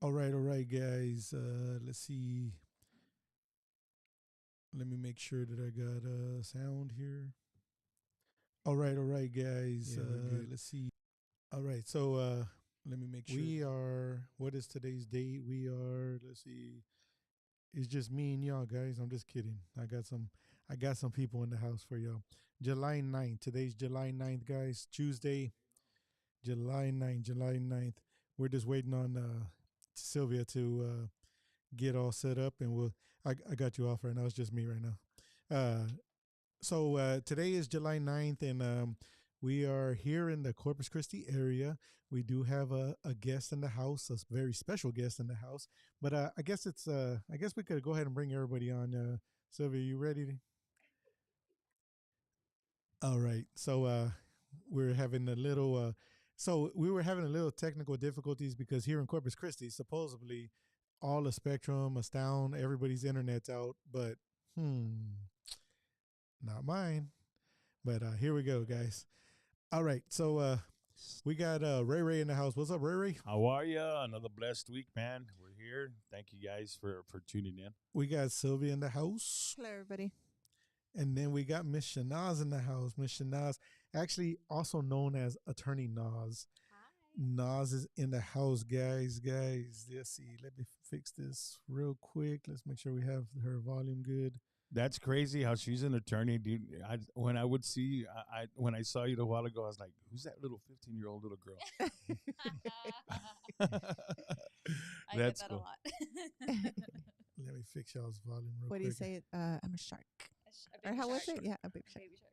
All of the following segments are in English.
All right, guys. Let's see. Let me make sure that I got sound here. All right, guys. Yeah, we're good. Let's see. All right, so let me make sure. We are. What is today's date? We are. Let's see. It's just me and y'all, guys. I'm just kidding. I got some. I got some people in the house for y'all. July 9th. Today's July 9th, guys. Tuesday, July 9th. July 9th. We're just waiting on Sylvia to get all set up, and we'll. I got you off right now. It's just me right now. So today is July 9th, and we are here in the Corpus Christi area. We do have a guest in the house, a very special guest in the house. But I guess it's I guess we could go ahead and bring everybody on. Sylvia, you ready? All right. So we're having a little. So we were having a little technical difficulties because here in Corpus Christi, supposedly all the Spectrum, Astound, everybody's internet's out, but not mine. But here we go, guys. All right, so we got Ray Ray in the house. What's up, Ray Ray? How are you? Another blessed week, man. We're here. Thank you guys for tuning in. We got Sylvia in the house. Hello, everybody. And then we got Miss Chinaz in the house. Miss Chinaz, actually also known as Attorney Nas. Hi. Nas is in the house, guys. Let's see. Let me fix this real quick. Let's make sure we have her volume good. That's crazy how she's an attorney, dude. When I would see, when I saw you a while ago, I was like, "Who's that little 15-year-old little girl?" I That's get that cool. a lot. Let me fix y'all's volume real What quick. do you say? I'm a shark. A Or baby how was shark. it? Yeah, a baby shark. Baby shark.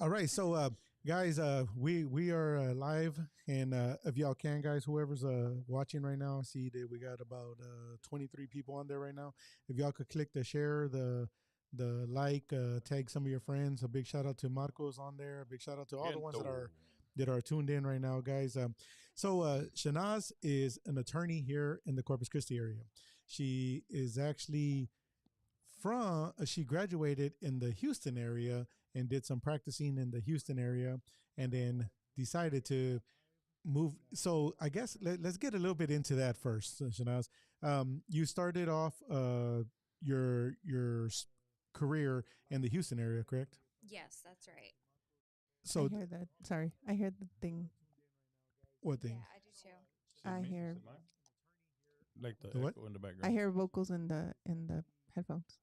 All right, so guys, we are live, and if y'all can, guys, whoever's watching right now, I see that we got about 23 people on there right now. If y'all could click the share, the like, tag some of your friends. A big shout out to Marcos on there. A big shout out to all the ones that are tuned in right now, guys. So Chinaz is an attorney here in the Corpus Christi area. She is actually she graduated in the Houston area and did some practicing in the Houston area, and then decided to move. So I guess let's get a little bit into that first, Shanaz. You started off your career in the Houston area, correct? Yes, that's right. So I hear that. Sorry, I hear the thing. what thing? Yeah, I do too. I hear- like the The what? echo in the I background. hear vocals in the headphones.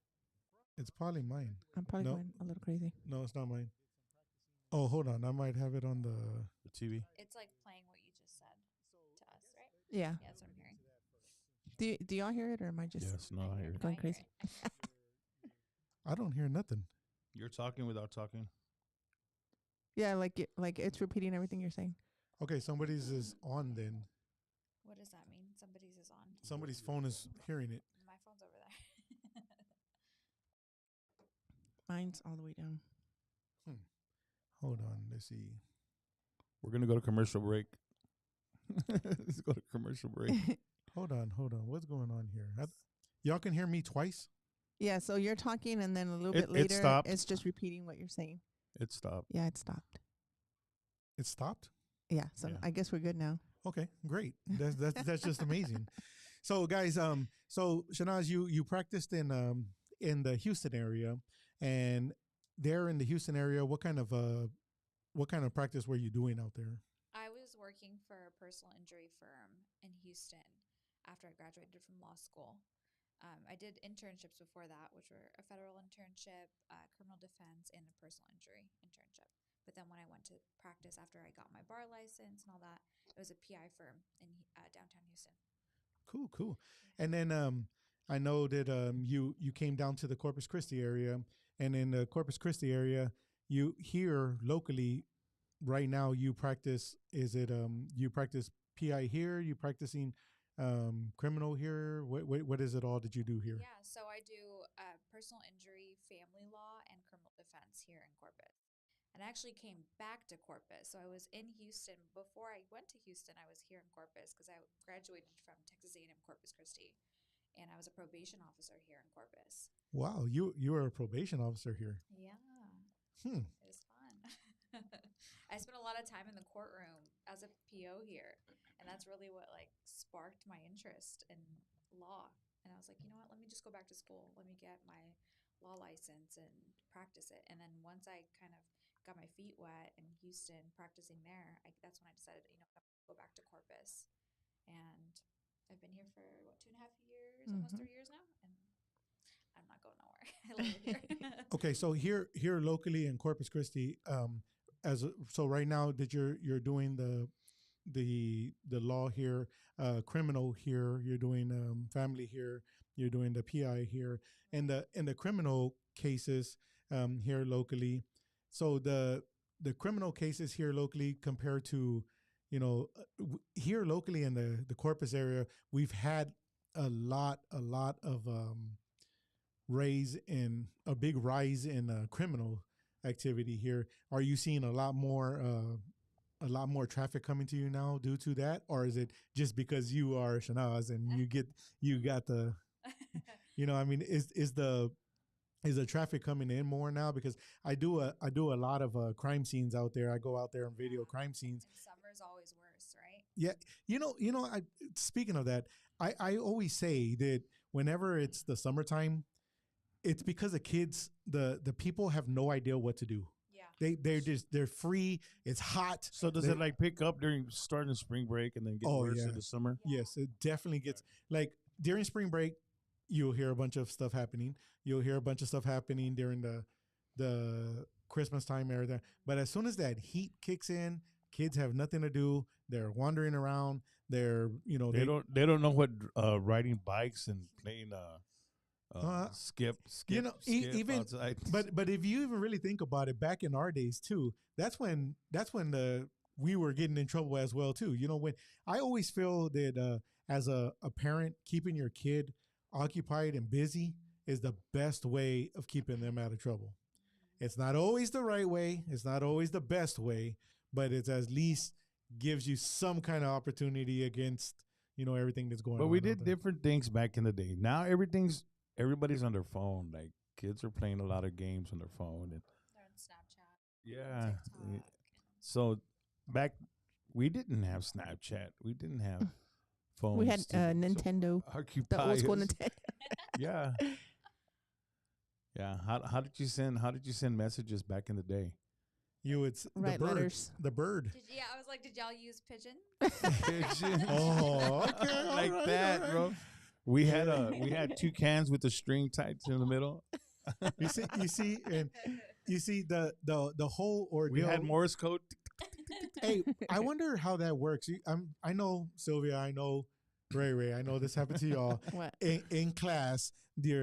It's probably mine. I'm probably No. going a little crazy. No, it's not mine. Oh, hold on. I might have it on the. The TV. It's like playing what you just said to us, right? Yeah. Yeah, that's what I'm hearing. Do y'all hear it, or am I just Yes, no, I hear it. going I hear crazy? it. I don't hear nothing. You're talking without talking. Yeah, like it's repeating everything you're saying. Okay, somebody's is on then. What does that mean? Somebody's is on. Somebody's phone is hearing it. My phone's over there. Mine's all the way down. Hold on. Let's see. We're gonna go to commercial break. Let's go to commercial break. Hold on. What's going on here? Y'all can hear me twice? Yeah, so you're talking, and then a little It- bit it later, stopped. it's just repeating what you're saying. It stopped. Yeah, it stopped. It stopped? Yeah, so Yeah. I guess we're good now. Okay, great. That's just amazing. So guys, so Shanaz, you practiced in the Houston area, and there in the Houston area, what kind of practice were you doing out there? I was working for a personal injury firm in Houston after I graduated from law school. I did internships before that, which were a federal internship, criminal defense, and a personal injury internship. But then when I went to practice after I got my bar license and all that, it was a PI firm in downtown Houston. Cool. And then I know that you came down to the Corpus Christi area, and in the Corpus Christi area, you here locally right now you practice. Is it you practice PI here? You practicing criminal here? What is it all that you do here? Yeah, so I do personal injury, family law, and criminal defense here in Corpus. And I actually came back to Corpus. So I was in Houston. Before I went to Houston, I was here in Corpus because I graduated from Texas A&M Corpus Christi. And I was a probation officer here in Corpus. Wow, you are a probation officer here. Yeah. Hmm. It was fun. I spent a lot of time in the courtroom as a PO here. And that's really what like sparked my interest in law. And I was like, you know what? Let me just go back to school. Let me get my law license and practice it. And then once I kind of got my feet wet in Houston practicing there, that's when I decided, I'm going to go back to Corpus. And I've been here for, 2.5 years, almost 3 years now. And I'm not going nowhere. I love it here. Okay, so here locally in Corpus Christi, so right now that you're doing the law here, criminal here, you're doing family here, you're doing the PI here, and the criminal cases here locally. So the criminal cases here locally compared to, here locally in the Corpus area, we've had a lot of a big rise in criminal activity here. Are you seeing a lot more traffic coming to you now due to that, or is it just because you are Chinaz and you got the, I mean, is the traffic coming in more now? Because I do a lot of crime scenes out there. I go out there and video crime scenes. And summer's always worse, right? Yeah, speaking of that, I always say that whenever it's the summertime, it's because the kids, the people have no idea what to do. Yeah. They're free. It's hot. So does it like pick up during starting spring break and then get worse in the summer? Yeah. Yes, it definitely gets like during spring break, you'll hear a bunch of stuff happening. You'll hear a bunch of stuff happening during the Christmas time area. But as soon as that heat kicks in, kids have nothing to do. They're wandering around. They're They don't know what riding bikes and playing skip even outside. but if you even really think about it, back in our days too, that's when we were getting in trouble as well too. When I always feel that as a parent, keeping your kid occupied and busy is the best way of keeping them out of trouble. It's not always the right way, it's not always the best way, but it's at least gives you some kind of opportunity against everything that's going on. But we did different things back in the day. Now everybody's on their phone. Like kids are playing a lot of games on their phone, and They're on Snapchat. yeah. TikTok. So back, we didn't have Snapchat. We didn't have phones. We had to Nintendo, occupy the old school us. Nintendo. Yeah. Yeah. How did you send messages back in the day? You would Write letters. The bird. I was like, did y'all use pigeon? Pigeon. Oh, okay, Like all right, that, all right. bro. We had two cans with a string tied to the middle. You see, and you see the whole ordeal. We had Morse code. Hey, I wonder how that works. I know Sylvia. I know Ray. I know this happened to y'all. What? In class, they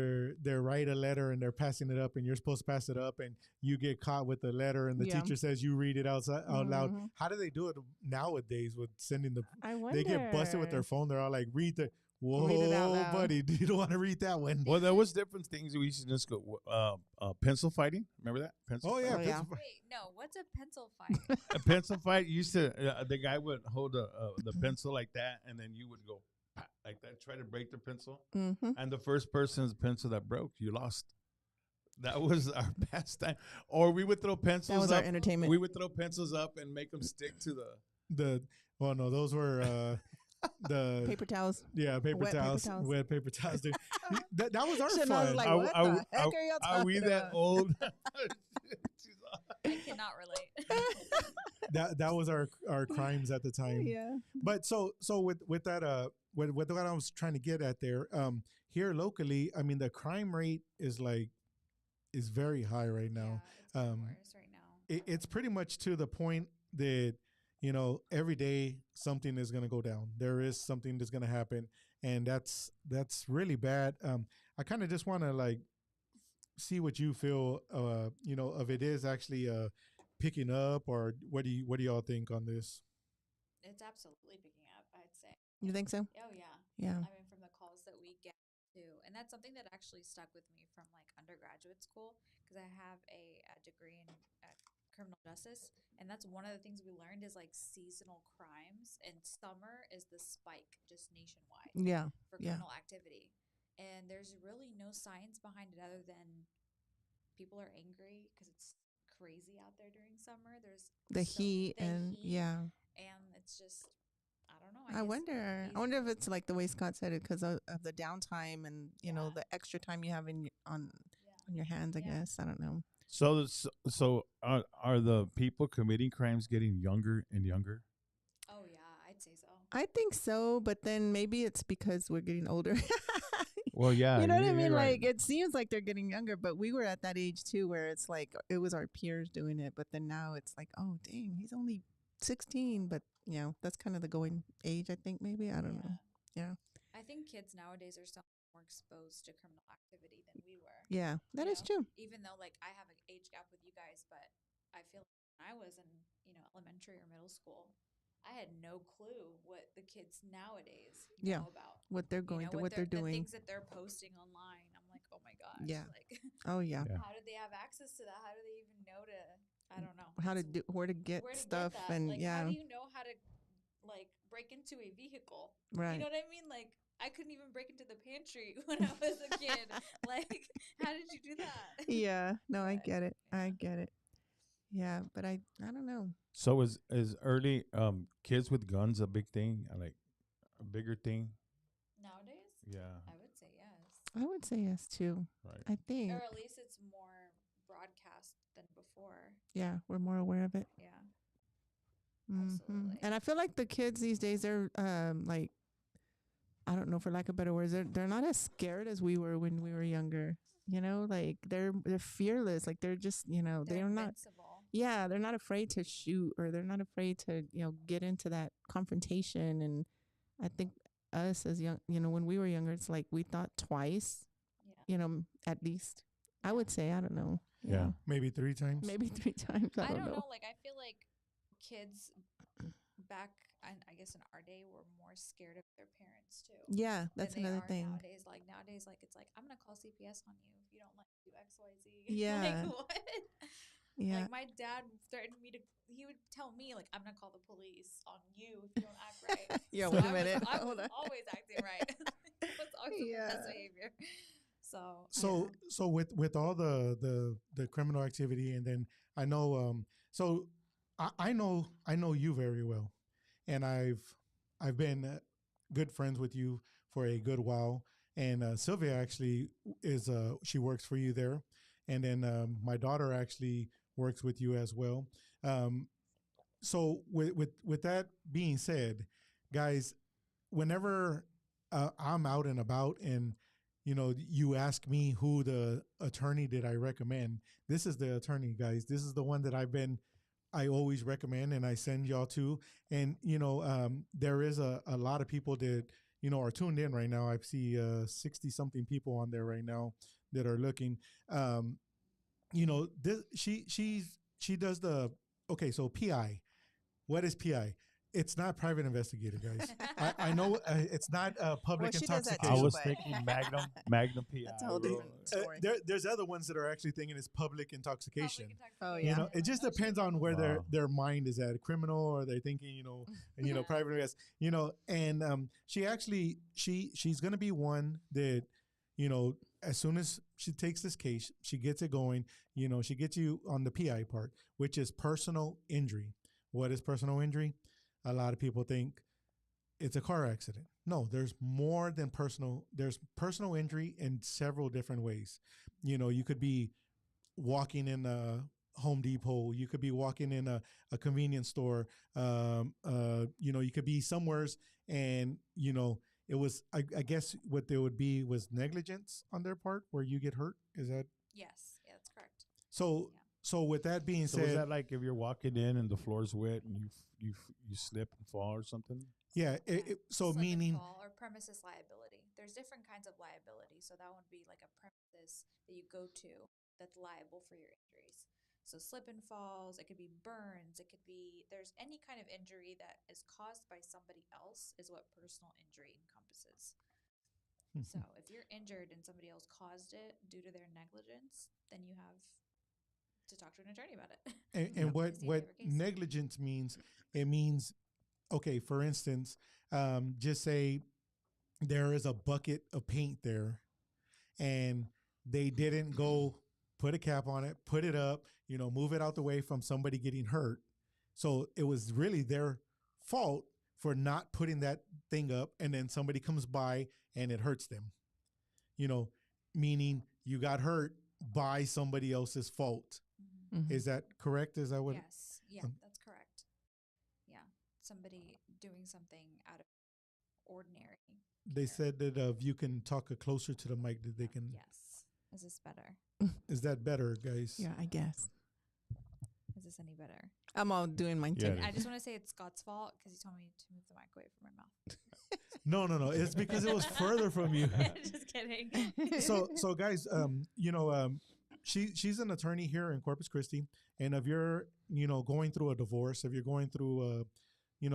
write a letter and they're passing it up, and you're supposed to pass it up, and you get caught with the letter, and the Yeah. teacher says you read it out loud. Mhm. How do they do it nowadays with sending the? I wonder. They get busted with their phone. They're all like, read the. Whoa, Read it out loud. buddy, you don't want to read that one. Well, there was different things. We used to just go pencil fighting. Remember that? Pencil Oh yeah, Oh, yeah. Wait, no. What's a pencil fight? a pencil fight used to the guy would hold the pencil like that, and then you would go like that, try to break the pencil, Mm-hmm. and the first person's pencil that broke, you lost. That was our pastime. Or we would throw pencils. That was up. our entertainment. We would throw pencils up and make them stick to the. Oh no, those were the Paper towels. yeah paper Wet paper towels, towels. wet paper towels. Dude. that was our Chinaz fun. like, Are- what are- the heck are- are y'all Are we talking that about? old? I cannot relate. that was our crimes at the time. Yeah. But so with that with what I was trying to get at there, here locally, I mean the crime rate is very high right now. Yeah, it's worse right now. It's pretty much to the point that every day something is going to go down. There is something that's going to happen, and that's really bad. I kind of just want to like see what you feel, if it is actually picking up, or what do y'all think on this? It's absolutely picking up, I'd say. You think so? Oh yeah. Yeah. I mean, from the calls that we get too, and that's something that actually stuck with me from like undergraduate school, because I have a degree in criminal justice, and that's one of the things we learned is like seasonal crimes, and summer is the spike just nationwide Yeah. for Yeah. criminal activity, and there's really no science behind it other than people are angry because it's crazy out there during summer. There's The so- heat the and heat, yeah. and it's just, I don't don't know. I wonder. I wonder if it's like the way Scott said it because of the downtime and you know the extra time you have on your hands. I guess I don't know. So are the people committing crimes getting younger and younger? Oh yeah, I'd say so. I think so, but then maybe it's because we're getting older. Well, yeah, You know what I you're mean? right. Like it seems like they're getting younger, but we were at that age too, where it's like it was our peers doing it, but then now it's like, oh dang, he's only 16, but you know that's kind of the going age. I think maybe I don't know. Yeah. I think kids nowadays are so much more exposed to criminal activity than we were. Yeah, that is true. Even though like I have an age gap with you guys, but I feel like when I was in, elementary or middle school, I had no clue what the kids nowadays know about. What they're going through, what they're the doing. things that they're posting online. I'm like, oh my gosh. Yeah. Like, Oh yeah. how did they have access to that? How do they even know to? I don't know. How to do, where to get stuff, and like, how do you know how to like break into a vehicle? Right. You know what I mean? Like, I couldn't even break into the pantry when I was a kid. Like, how did you do that? Yeah. No, I get it. I get it. Yeah, but I don't know. So is early kids with guns a big thing? Like a bigger thing? Nowadays? Yeah. I would say yes. I would say yes too. Right. I think. Or at least it's more broadcast than before. Yeah, we're more aware of it. Yeah. Mm-hmm. Absolutely. And I feel like the kids these days are like, I don't know, for lack of better words, they're not as scared as we were when we were younger. You know, like they're fearless. Like they're just, they're not. Yeah, they're not afraid to shoot, or they're not afraid to, get into that confrontation. And I think us as young, when we were younger, it's like we thought twice. Yeah. At least. I would say, I don't know. Yeah. Maybe 3 times. Maybe 3 times. I don't know. Like, I feel like kids back, I guess in our day, were more scared of their parents too. Yeah, that's another thing. Nowadays, like it's like, I'm gonna call CPS on you if you don't let me do XYZ. Yeah. Like, what? Yeah. Like, my dad threatened me he would tell me, like, I'm gonna call the police on you if you don't act right. Yeah, so wait a minute. I was always acting right. It was always the best behavior. So with all the criminal activity, and then I know I know you very well, and I've been good friends with you for a good while, and Sylvia actually is she works for you there, and then my daughter actually works with you as well. So with that being said, guys, whenever I'm out and about and you ask me who the attorney did I recommend, this is the attorney, guys. This is the one that I always recommend and I send y'all to. And, there is a lot of people that, are tuned in right now. I see 60 something people on there right now that are looking. This, she does okay, so PI. What is PI? It's not private investigator, guys. I know it's not public intoxication. I was thinking Magnum PI. That's a whole different story. There's other ones that are actually thinking it's public intoxication. Oh yeah. It just depends on where their mind is at. Criminal, or they're thinking, private invest. And she actually she's gonna be one that, as soon as she takes this case, she gets it going. She gets you on the PI part, which is personal injury. What is personal injury? A lot of people think it's a car accident. No, there's more than personal. There's personal injury in several different ways. You could be walking in a Home Depot. You could be walking in a convenience store. You could be somewheres and, it was, I guess what there would be was negligence on their part where you get hurt. Is that? Yes. Yeah, that's correct. So with that being said, is that like if you're walking in and the floor's wet and you slip and fall or something? Yeah. So slip meaning and fall or premises liability. There's different kinds of liability. So that would be like a premises that you go to that's liable for your injuries. So slip and falls, it could be burns, it could be, there's any kind of injury that is caused by somebody else is what personal injury encompasses. So if you're injured and somebody else caused it due to their negligence, then you have to talk to an attorney about it. And what negligence means, it means, okay, for instance, just say there is a bucket of paint there and they didn't go put a cap on it, put it up, move it out the way from somebody getting hurt. So it was really their fault, for not putting that thing up, and then somebody comes by and it hurts them. You know, meaning you got hurt by somebody else's fault. Mhm. Is that correct? Is that what? Yes. Yeah, that's correct. Yeah. Somebody doing something out of ordinary. They care. said that if you can talk closer to the mic, that they can. Yes. Is this better? Is that better, guys? Yeah, I guess. Is this any better? I'm all doing mine Yeah, too. it I just want to say it's Scott's fault because he told me to move the mic away from my mouth. No. It's because it was further from you. Just kidding. So guys, she's an attorney here in Corpus Christi, and if you're going through a divorce, if you're going through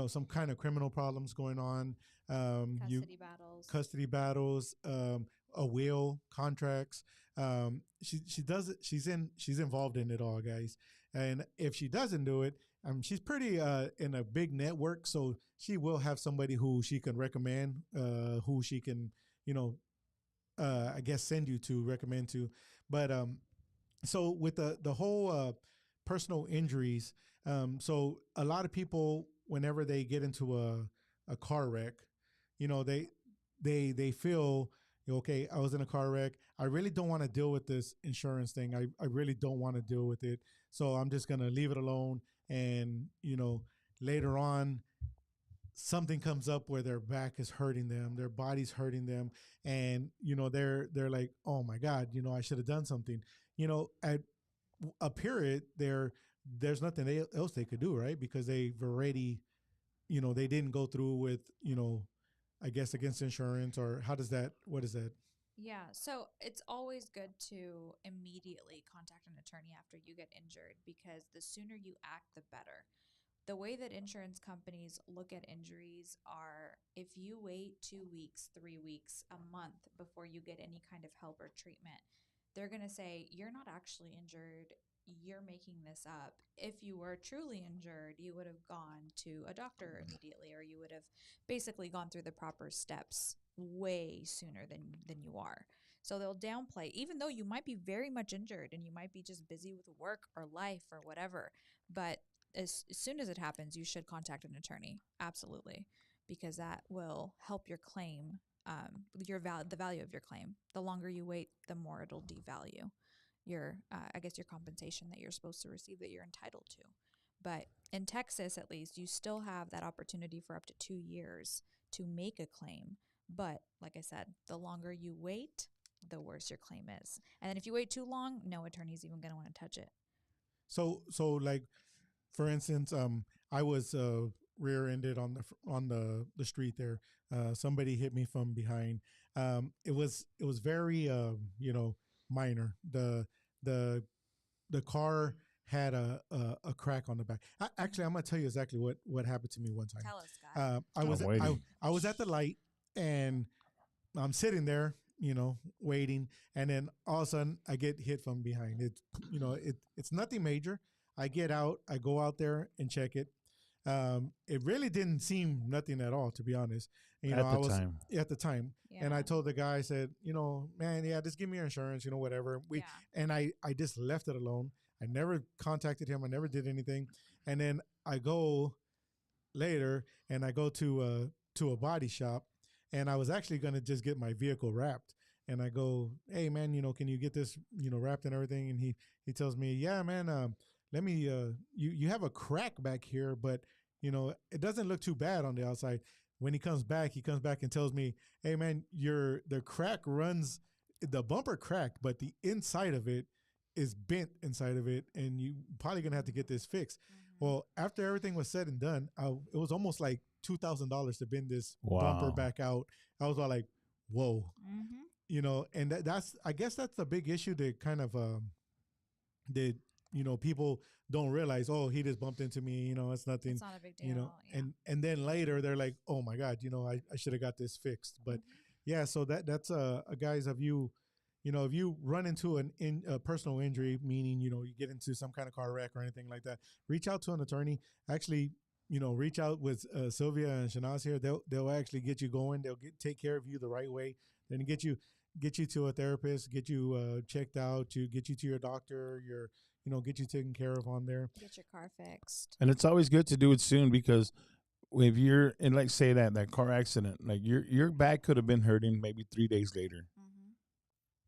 some kind of criminal problems going on, custody battles, a will, contracts, she does it. She's involved in it all, guys. And if she doesn't do it, she's pretty in a big network, so she will have somebody who she can recommend, who she can I guess recommend to. But so with the whole personal injuries, so a lot of people, whenever they get into a car wreck, they feel, okay, I was in a car wreck. I really don't want to deal with this insurance thing. I really don't want to deal with it. So I'm just going to leave it alone. And, later on, something comes up where their back is hurting them, their body's hurting them. And, they're like, oh my God, I should have done something. At a period there's nothing else they could do, right? Because they've already, they didn't go through with, I guess against insurance, or what is that? Yeah, so it's always good to immediately contact an attorney after you get injured because the sooner you act, the better. The way that insurance companies look at injuries are if you wait 2 weeks, 3 weeks, a month before you get any kind of help or treatment, they're going to say, you're not actually injured. You're making this up. If you were truly injured, you would have gone to a doctor immediately, or you would have basically gone through the proper steps way sooner than you are. So they'll downplay, even though you might be very much injured and you might be just busy with work or life or whatever. But as soon as it happens, you should contact an attorney. Absolutely. Because that will help your claim, the value of your claim. The longer you wait, the more it'll devalue your compensation that you're supposed to receive, that you're entitled to. But in Texas, at least, you still have that opportunity for up to 2 years to make a claim. But like I said, the longer you wait, the worse your claim is. And then if you wait too long, no attorney's even going to want to touch it. So like, for instance, I was rear-ended on the street there. Somebody hit me from behind. It was very minor. The car had a crack on the back. Actually, I'm gonna tell you exactly what happened to me one time. Tell us, Scott. I was at the light and I'm sitting there, waiting, and then all of a sudden I get hit from behind. It's nothing major. I get out, I go out there and check it. It really didn't seem nothing at all, to be honest. Time. At the time. Yeah. And I told the guy, I said, man, yeah, just give me your insurance, whatever. And I just left it alone. I never contacted him. I never did anything. And then I go later and I go to a body shop, and I was actually going to just get my vehicle wrapped. And I go, hey man, can you get this, wrapped and everything? And he tells me, yeah, man, let me, you have a crack back here, but it doesn't look too bad on the outside. When he comes back and tells me, hey man, the crack runs, the bumper cracked, but the inside of it is bent inside of it, and you probably gonna have to get this fixed. Mm-hmm. Well, after everything was said and done, it was almost like $2,000 to bend this bumper back out. I was all like, whoa. Mm-hmm. And that's, I guess that's the big issue that kind of, people don't realize, oh, he just bumped into me, it's nothing. It's not a big deal. Yeah. And then later they're like, oh my God, I should have got this fixed. But yeah, so that's guys, if you run into a personal injury, meaning, you get into some kind of car wreck or anything like that, reach out to an attorney. Actually, reach out with Sylvia and Chinaz here. They'll actually get you going. They'll take care of you the right way. Then get you to a therapist, get you checked out, to get you to your doctor, get you taken care of on there. Get your car fixed. And it's always good to do it soon because if you're in, like, say that car accident, like your back could have been hurting maybe 3 days later.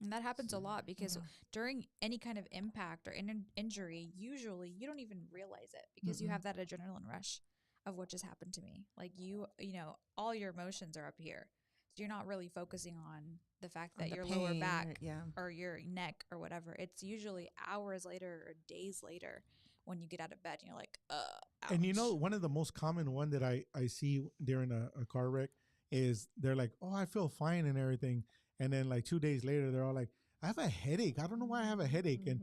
And that happens a lot because Yeah. during any kind of impact or injury, usually you don't even realize it because you have that adrenaline rush of what just happened to me. Like you know, all your emotions are up here. So you're not really focusing on the fact that the your lower pain back or or your neck or whatever. It's usually hours later or days later when you get out of bed and you're like, ouch. And you know, one of the most common one that I see during a car wreck is they're like, oh, I feel fine and everything. And then like 2 days later, they're all like, I have a headache. I don't know why I have a headache. And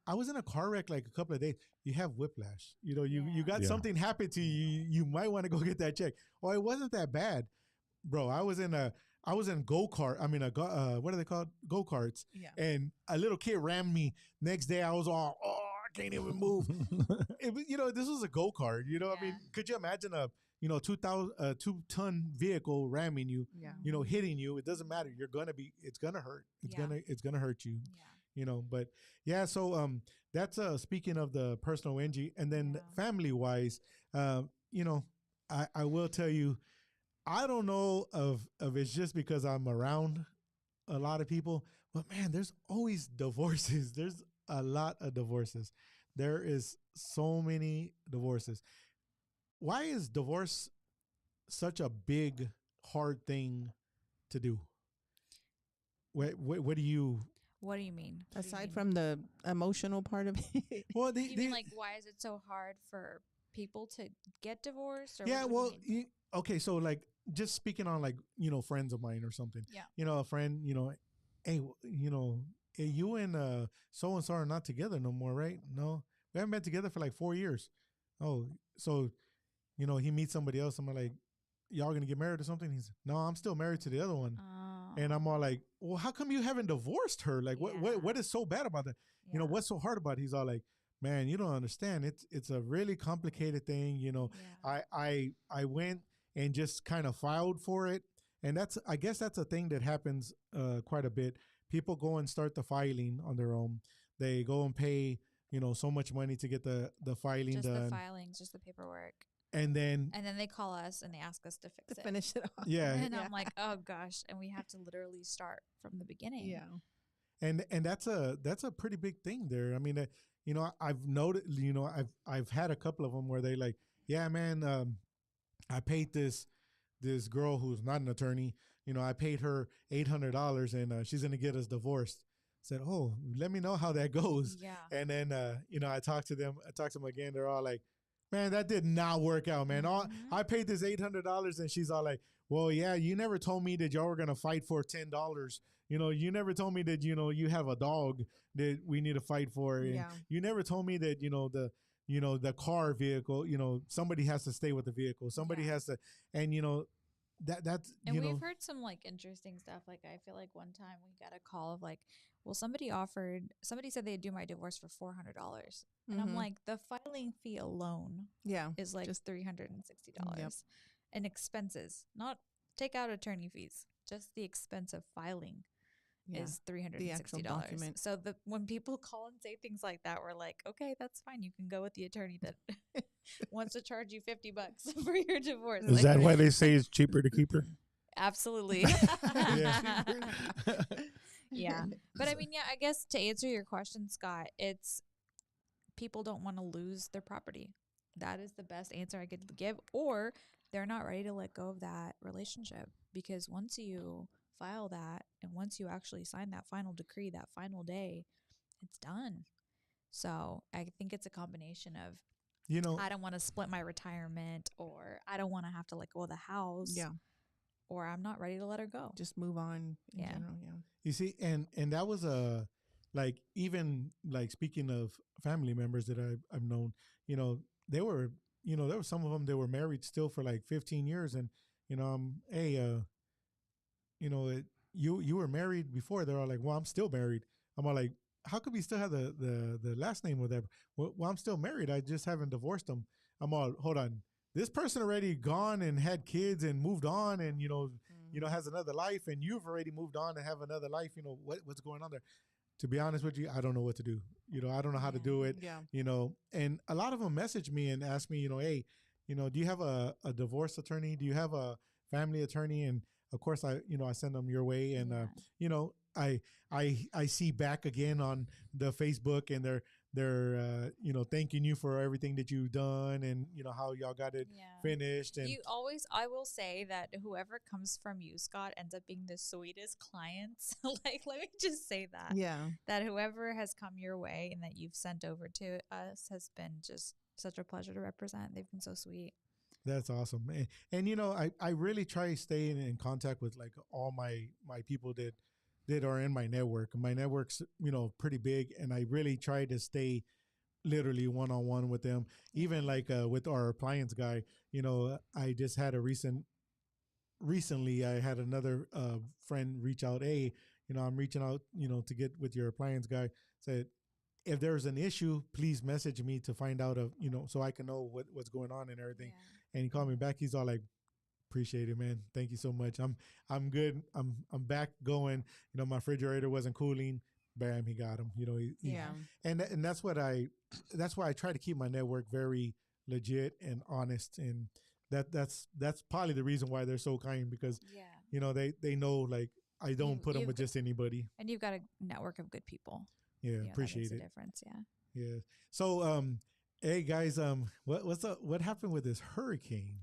I was in a car wreck like a couple of days. You have whiplash. You know, you got Yeah. something happen to you. You might want to go get that checked. Oh, it wasn't that bad, bro. I was in go-kart. I mean, what are they called? Go-karts. Yeah. And a little kid rammed me. Next day, I was all, oh, I can't even move. It was, you know, this was a go-kart. You know, I mean, could you imagine a 2-ton vehicle ramming you? Yeah. You know, hitting you? It doesn't matter. It's gonna hurt. It's gonna hurt you. Yeah. You know, but yeah. So that's speaking of the personal injury, and then family wise, you know, I will tell you. I don't know of it's just because I'm around a lot of people, but man, there's always divorces. There's a lot of divorces. There is so many divorces. Why is divorce such a big, hard thing to do? What do you? What do you mean? What do you Aside mean? from the emotional part of it. Well, You mean like why is it so hard for people to get divorced? Or yeah. what do Well, you mean? okay. So like, just speaking on like friends of mine or something. Yeah. You know, a friend. You know, hey, hey, you and so and so are not together no more, right? No, we haven't been together for like 4 years. Oh, so he meets somebody else. I'm like, y'all gonna get married or something? He's, no, I'm still married to the other one. And I'm all like, well, how come you haven't divorced her? Like, what is so bad about that? You know, what's so hard about it? He's all like, man, you don't understand. It's a really complicated thing. You know, I went and just kind of filed for it. And I guess that's a thing that happens quite a bit. People go and start the filing on their own. They go and pay, so much money to get the filing just done. the filings, just the paperwork. And then they call us and they ask us to fix it. Finish it off. Yeah. And I'm like, oh gosh. And we have to literally start from the beginning. Yeah. And that's a pretty big thing there. I mean, I've noted, I've had a couple of them where they like, yeah, man, I paid this girl who's not an attorney, I paid her $800 and she's gonna get us divorced. Said, oh, let me know how that goes. Yeah. And then I talked to them again. They're all like, man, that did not work out, man. I paid this $800 and she's all like, well, yeah, you never told me that y'all were gonna fight for $10. You never told me that you have a dog that we need to fight for. And you never told me that the car vehicle, somebody has to stay with the vehicle. Somebody has to, and that's and we've heard some like interesting stuff. Like I feel like one time we got a call of like, well, somebody said they'd do my divorce for $400, and I'm like, the filing fee alone, is like just $360, and expenses, not take out attorney fees, just the expense of filing. Is $360. So when people call and say things like that, we're like, okay, that's fine. You can go with the attorney that wants to charge you $50 for your divorce. Is that why they say it's cheaper to keep her? Absolutely. Yeah. But I mean, I guess to answer your question, Scott, it's people don't want to lose their property. That is the best answer I could give. Or they're not ready to let go of that relationship, because once you file that and once you actually sign that final decree, that final day, it's done. So I think it's a combination of, I don't want to split my retirement, or I don't want to have to let go of the house. Yeah. Or I'm not ready to let her go. Just move on in general. Yeah. You see, and that was like, even like, speaking of family members that I've known, they were, there were some of them that were married still for like 15 years. And, hey, you were married before. They're all like, well, I'm still married. I'm all like, how could we still have the last name or whatever? Well, I'm still married. I just haven't divorced them. I'm all, hold on. This person already gone and had kids and moved on and, has another life, and you've already moved on and have another life. What's going on there? To be honest with you, I don't know what to do. I don't know how to do it. Yeah. And a lot of them message me and ask me, hey, do you have a divorce attorney? Do you have a family attorney? And of course, I send them your way, and Yeah. I see back again on the Facebook, and they're thanking you for everything that you've done, and how y'all got it Yeah. finished. And I will say that whoever comes from you, Scott, ends up being the sweetest clients. Like, let me just say that. Yeah. That whoever has come your way and that you've sent over to us has been just such a pleasure to represent. They've been so sweet. that's awesome. And I really try staying in contact with like all my people that are in my network. My network's pretty big, and I really try to stay literally one on one with them. Even like with our appliance guy, I just had recently I had another friend reach out. Hey, I'm reaching out, to get with your appliance guy. Said, if there's an issue, please message me to find out so I can know what's going on and everything. And he called me back. He's all like, appreciate it, man. Thank you so much. I'm good. I'm back going. My refrigerator wasn't cooling. Bam, he got him. Yeah. And that's why I try to keep my network very legit and honest. And that's probably the reason why they're so kind, because they know, like, I don't put them with just anybody. And you've got a network of good people. Yeah, appreciate that makes it. a difference. Yeah. So hey guys, what's up? What happened with this hurricane?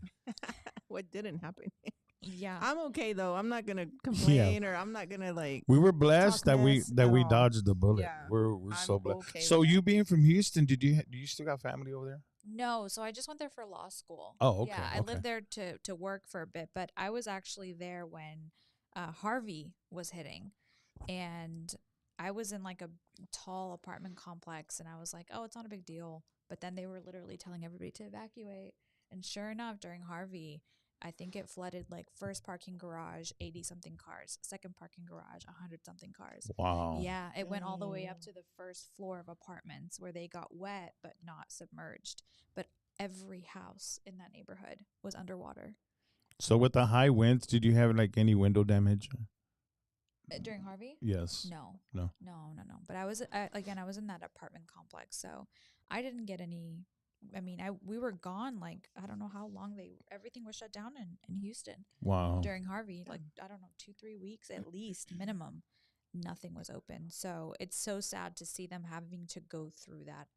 What didn't happen? Yeah. I'm okay though. I'm not gonna complain, or I'm not gonna like. We were blessed talk that we mess at all. dodged the bullet. Yeah, We're I'm so blessed. okay So with you that. being from Houston, do you still got family over there? No, so I just went there for law school. Oh, okay, Yeah, I okay. lived there to work for a bit, but I was actually there when Harvey was hitting, and I was in like a tall apartment complex, and I was like, oh, it's not a big deal. But then they were literally telling everybody to evacuate, and sure enough, during Harvey, I think it flooded like first parking garage, 80 something cars, second parking garage, 100 something cars. Wow. Yeah, it went all the way up to the first floor of apartments where they got wet but not submerged. But every house in that neighborhood was underwater. So with the high winds, did you have like any window damage? During Harvey? Yes. No. No. But I was in that apartment complex, so I didn't get any. I mean, we were gone like I don't know how long everything was shut down in Houston. Wow. During Harvey, like I don't know, 2-3 weeks at least minimum. Nothing was open, so it's so sad to see them having to go through that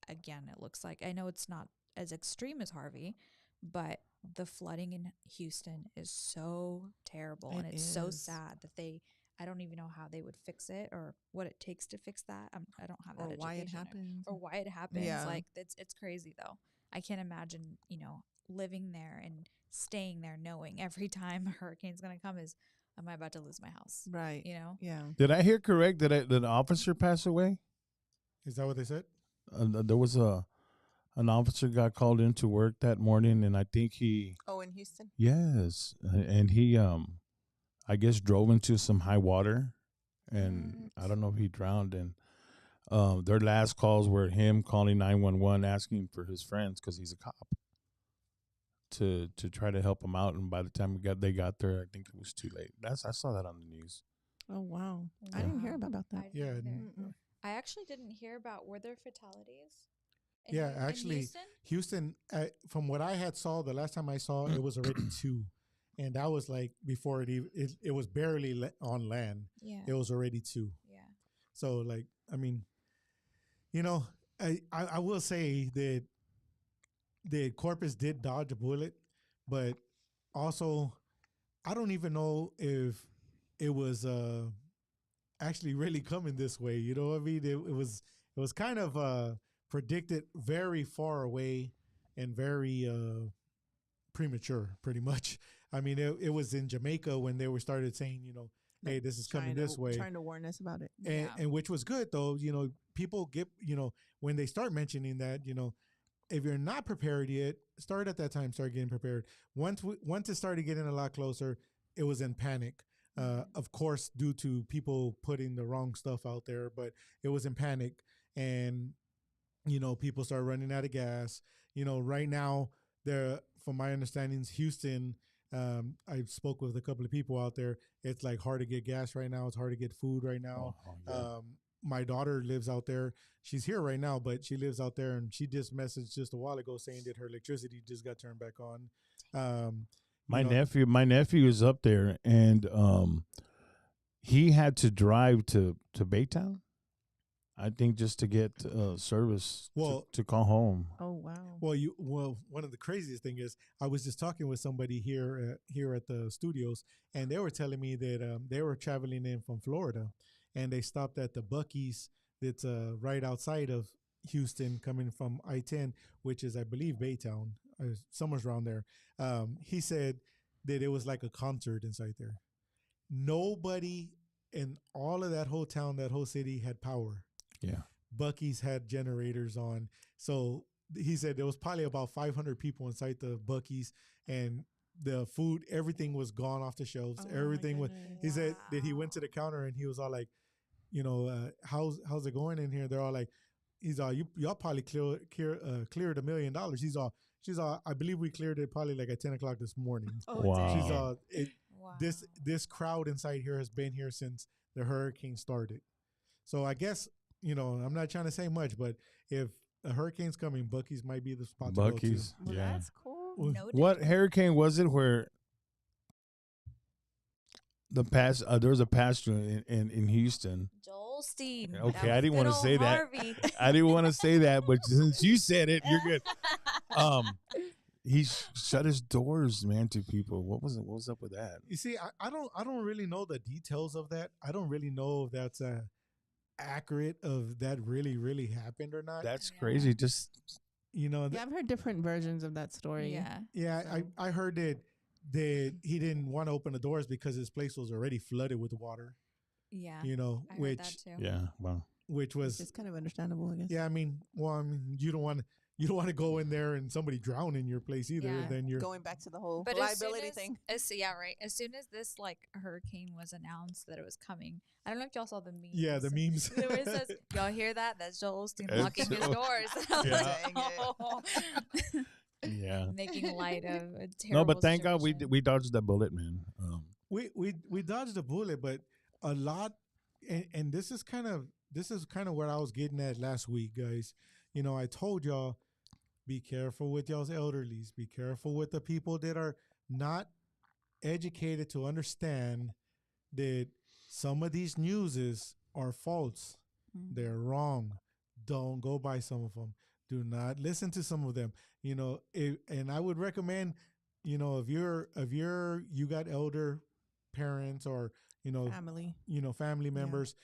again. It looks like, I know it's not as extreme as Harvey, but the flooding in Houston is so terrible, and it's so sad that I don't even know how they would fix it or what it takes to fix that. I don't have that Or education. why it happens. Or why it happens. Yeah. Like it's crazy though. I can't imagine, living there and staying there knowing every time a hurricane's going to come is, am I about to lose my house? Right. Yeah. Did I hear correct that an officer passed away? Is that what they said? There was an officer got called into work that morning, and I think he. Oh, in Houston. Yes, and he I guess drove into some high water, and I don't know if he drowned. And their last calls were him calling 911, asking for his friends because he's a cop to try to help him out. And by the time they got there, I think it was too late. I saw that on the news. Oh wow, I didn't hear about that. I didn't either. I actually didn't hear about, were there fatalities? Yeah, actually, Houston, from what I had saw, the last time I saw, it was already 2. And that was like before it was barely on land. Yeah. It was already 2. Yeah. So, like, I mean, I will say that the Corpus did dodge a bullet, but also I don't even know if it was actually really coming this way. You know what I mean? It was kind of predicted very far away and very premature, pretty much. I mean, it was in Jamaica when they were started saying, hey, this is coming this way. Trying to warn us about it. And which was good, though. People get, when they start mentioning that, if you're not prepared yet, start at that time, start getting prepared. Once it started getting a lot closer, it was in panic. Of course, due to people putting the wrong stuff out there, but it was in panic. And, people start running out of gas. Right now, from my understandings, Houston, I spoke with a couple of people out there. It's like hard to get gas right now. It's hard to get food right now. my daughter lives out there. She's here right now, but she lives out there, and she just messaged just a while ago saying that her electricity just got turned back on. My nephew is up there, and he had to drive to Baytown. I think just to get service to call home. Oh wow. Well, one of the craziest thing is I was just talking with somebody here at the studios, and they were telling me that they were traveling in from Florida, and they stopped at the Buc-ee's that's right outside of Houston, coming from I-10, which is I believe Baytown, somewhere around there. He said that it was like a concert inside there. Nobody in all of that whole town, that whole city, had power. Yeah. Buc-ee's had generators on. So he said there was probably about 500 people inside the Buc-ee's, and the food, everything was gone off the shelves. Everything was. He said that he went to the counter and he was all like, how's it going in here? They're all like, he's all, y'all probably cleared $1 million. She's all, I believe we cleared it probably like at 10 o'clock this morning. Wow. She's all, this crowd inside here has been here since the hurricane started. So I guess, I'm not trying to say much, but if a hurricane's coming, Buc-ee's might be the spot to go to. Well, yeah. that's cool. What hurricane was it where there was a pastor in Houston? Joel Steen. Okay, I didn't want to say that. I didn't want to say that, but since you said it, you're good. He shut his doors, man, to people. What was up with that? You see, I don't really know the details of that. I don't really know if that's accurate, of that really happened or not. That's crazy. Just I've heard different versions of that story. Yeah. So. I heard that he didn't want to open the doors because his place was already flooded with water. Yeah. I heard that too. Yeah, wow. Which was it's kind of understandable, I guess. Yeah, I mean, you don't want to go in there and somebody drown in your place either. Yeah. Then you're going back to the whole liability thing. Right. As soon as this hurricane was announced that it was coming, I don't know if y'all saw the memes. Yeah, the memes. Where it says, y'all hear that? That's Joel Osteen locking his doors. Yeah. Making light of a terrible No, but thank God situation. we dodged that bullet, man. We dodged the bullet, but a lot, and this is kind of what I was getting at last week, guys. I told y'all, be careful with y'all's elderlies. Be careful with the people that are not educated to understand that some of these newses are false. Mm-hmm. They're wrong. Don't go by some of them. Do not listen to some of them. And I would recommend, if you got elder parents or family members,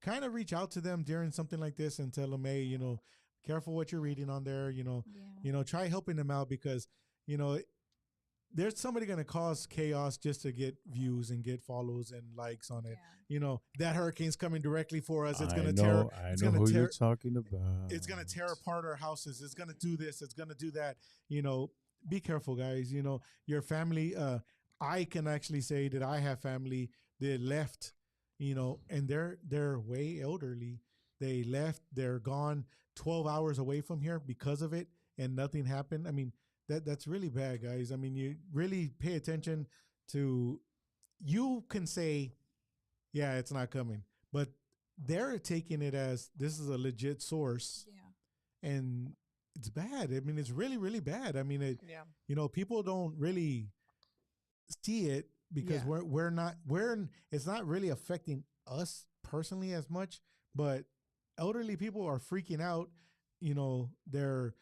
kind of reach out to them during something like this and tell them, hey, careful what you're reading on there. Try helping them out, because there's somebody going to cause chaos just to get views and get follows and likes on it. Yeah. That hurricane's coming directly for us. It's going to tear. I know who you're talking about. It's going to tear apart our houses. It's going to do this. It's going to do that. Be careful, guys. Your family. I can actually say that I have family that left, and they're way elderly. They left. They're gone 12 hours away from here because of it, and nothing happened. I mean, that's really bad, guys. I mean, you really pay attention to. You can say, yeah, it's not coming, but they're taking it as this is a legit source. Yeah, and it's bad. I mean, it's really, really bad. I mean, people don't really see it because it's not really affecting us personally as much, but elderly people are freaking out. They're,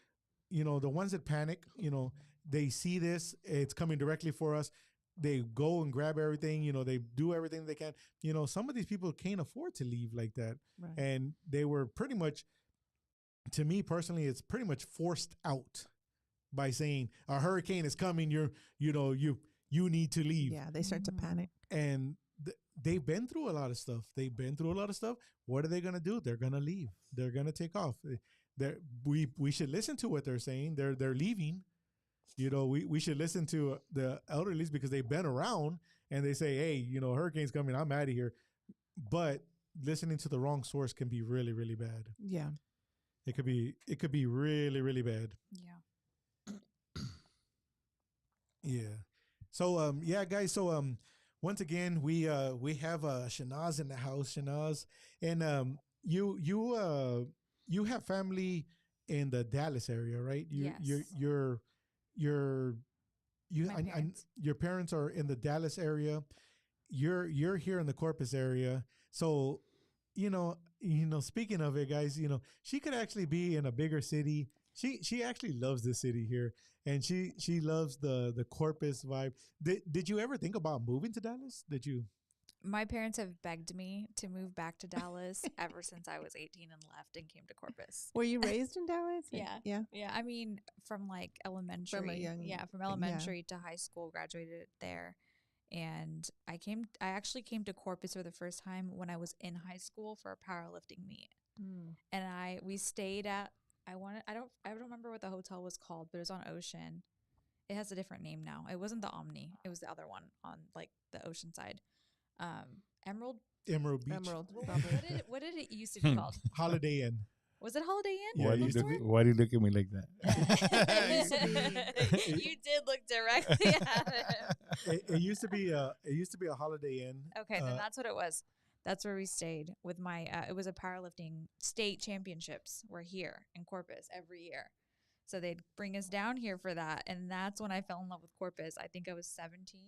the ones that panic, they see this, it's coming directly for us. They go and grab everything, they do everything they can. Some of these people can't afford to leave like that. Right. And they were pretty much, to me personally, it's pretty much forced out by saying a hurricane is coming. You need to leave. Yeah, they start to panic. And they've been through a lot of stuff. What are they going to do? They're going to leave. They're going to take off. We should listen to what they're saying. They're leaving. We should listen to the elderlies because they've been around and they say, hey, hurricane's coming. I'm out of here. But listening to the wrong source can be really, really bad. Yeah. It could be really, really bad. Yeah. Yeah. So, guys. So, once again, we have Chinaz in the house, Chinaz, and you have family in the Dallas area, right? Yes. You're you My I, parents. your parents are in the Dallas area. You're here in the Corpus area, so speaking of it, guys, she could actually be in a bigger city. She actually loves the city here, and she loves the Corpus vibe. Did you ever think about moving to Dallas? Did you? My parents have begged me to move back to Dallas ever since I was 18 and left and came to Corpus. Were you raised in Dallas? Yeah. Yeah. Yeah, I mean, from like elementary. From elementary to high school, graduated there. And I actually came to Corpus for the first time when I was in high school for a powerlifting meet. Mm. And we stayed at, I don't remember what the hotel was called, but it was on Ocean. It has a different name now. It wasn't the Omni. It was the other one on like the ocean side. Emerald Emerald Beach, what did it used to be called? Holiday Inn. Was it Holiday Inn? Yeah, Why do you look at me like that? You did look directly at it. It used to be a Holiday Inn. Okay, then that's what it was. That's where we stayed with my. It was a powerlifting state championships were here in Corpus every year, so they'd bring us down here for that, and that's when I fell in love with Corpus. I think I was 17.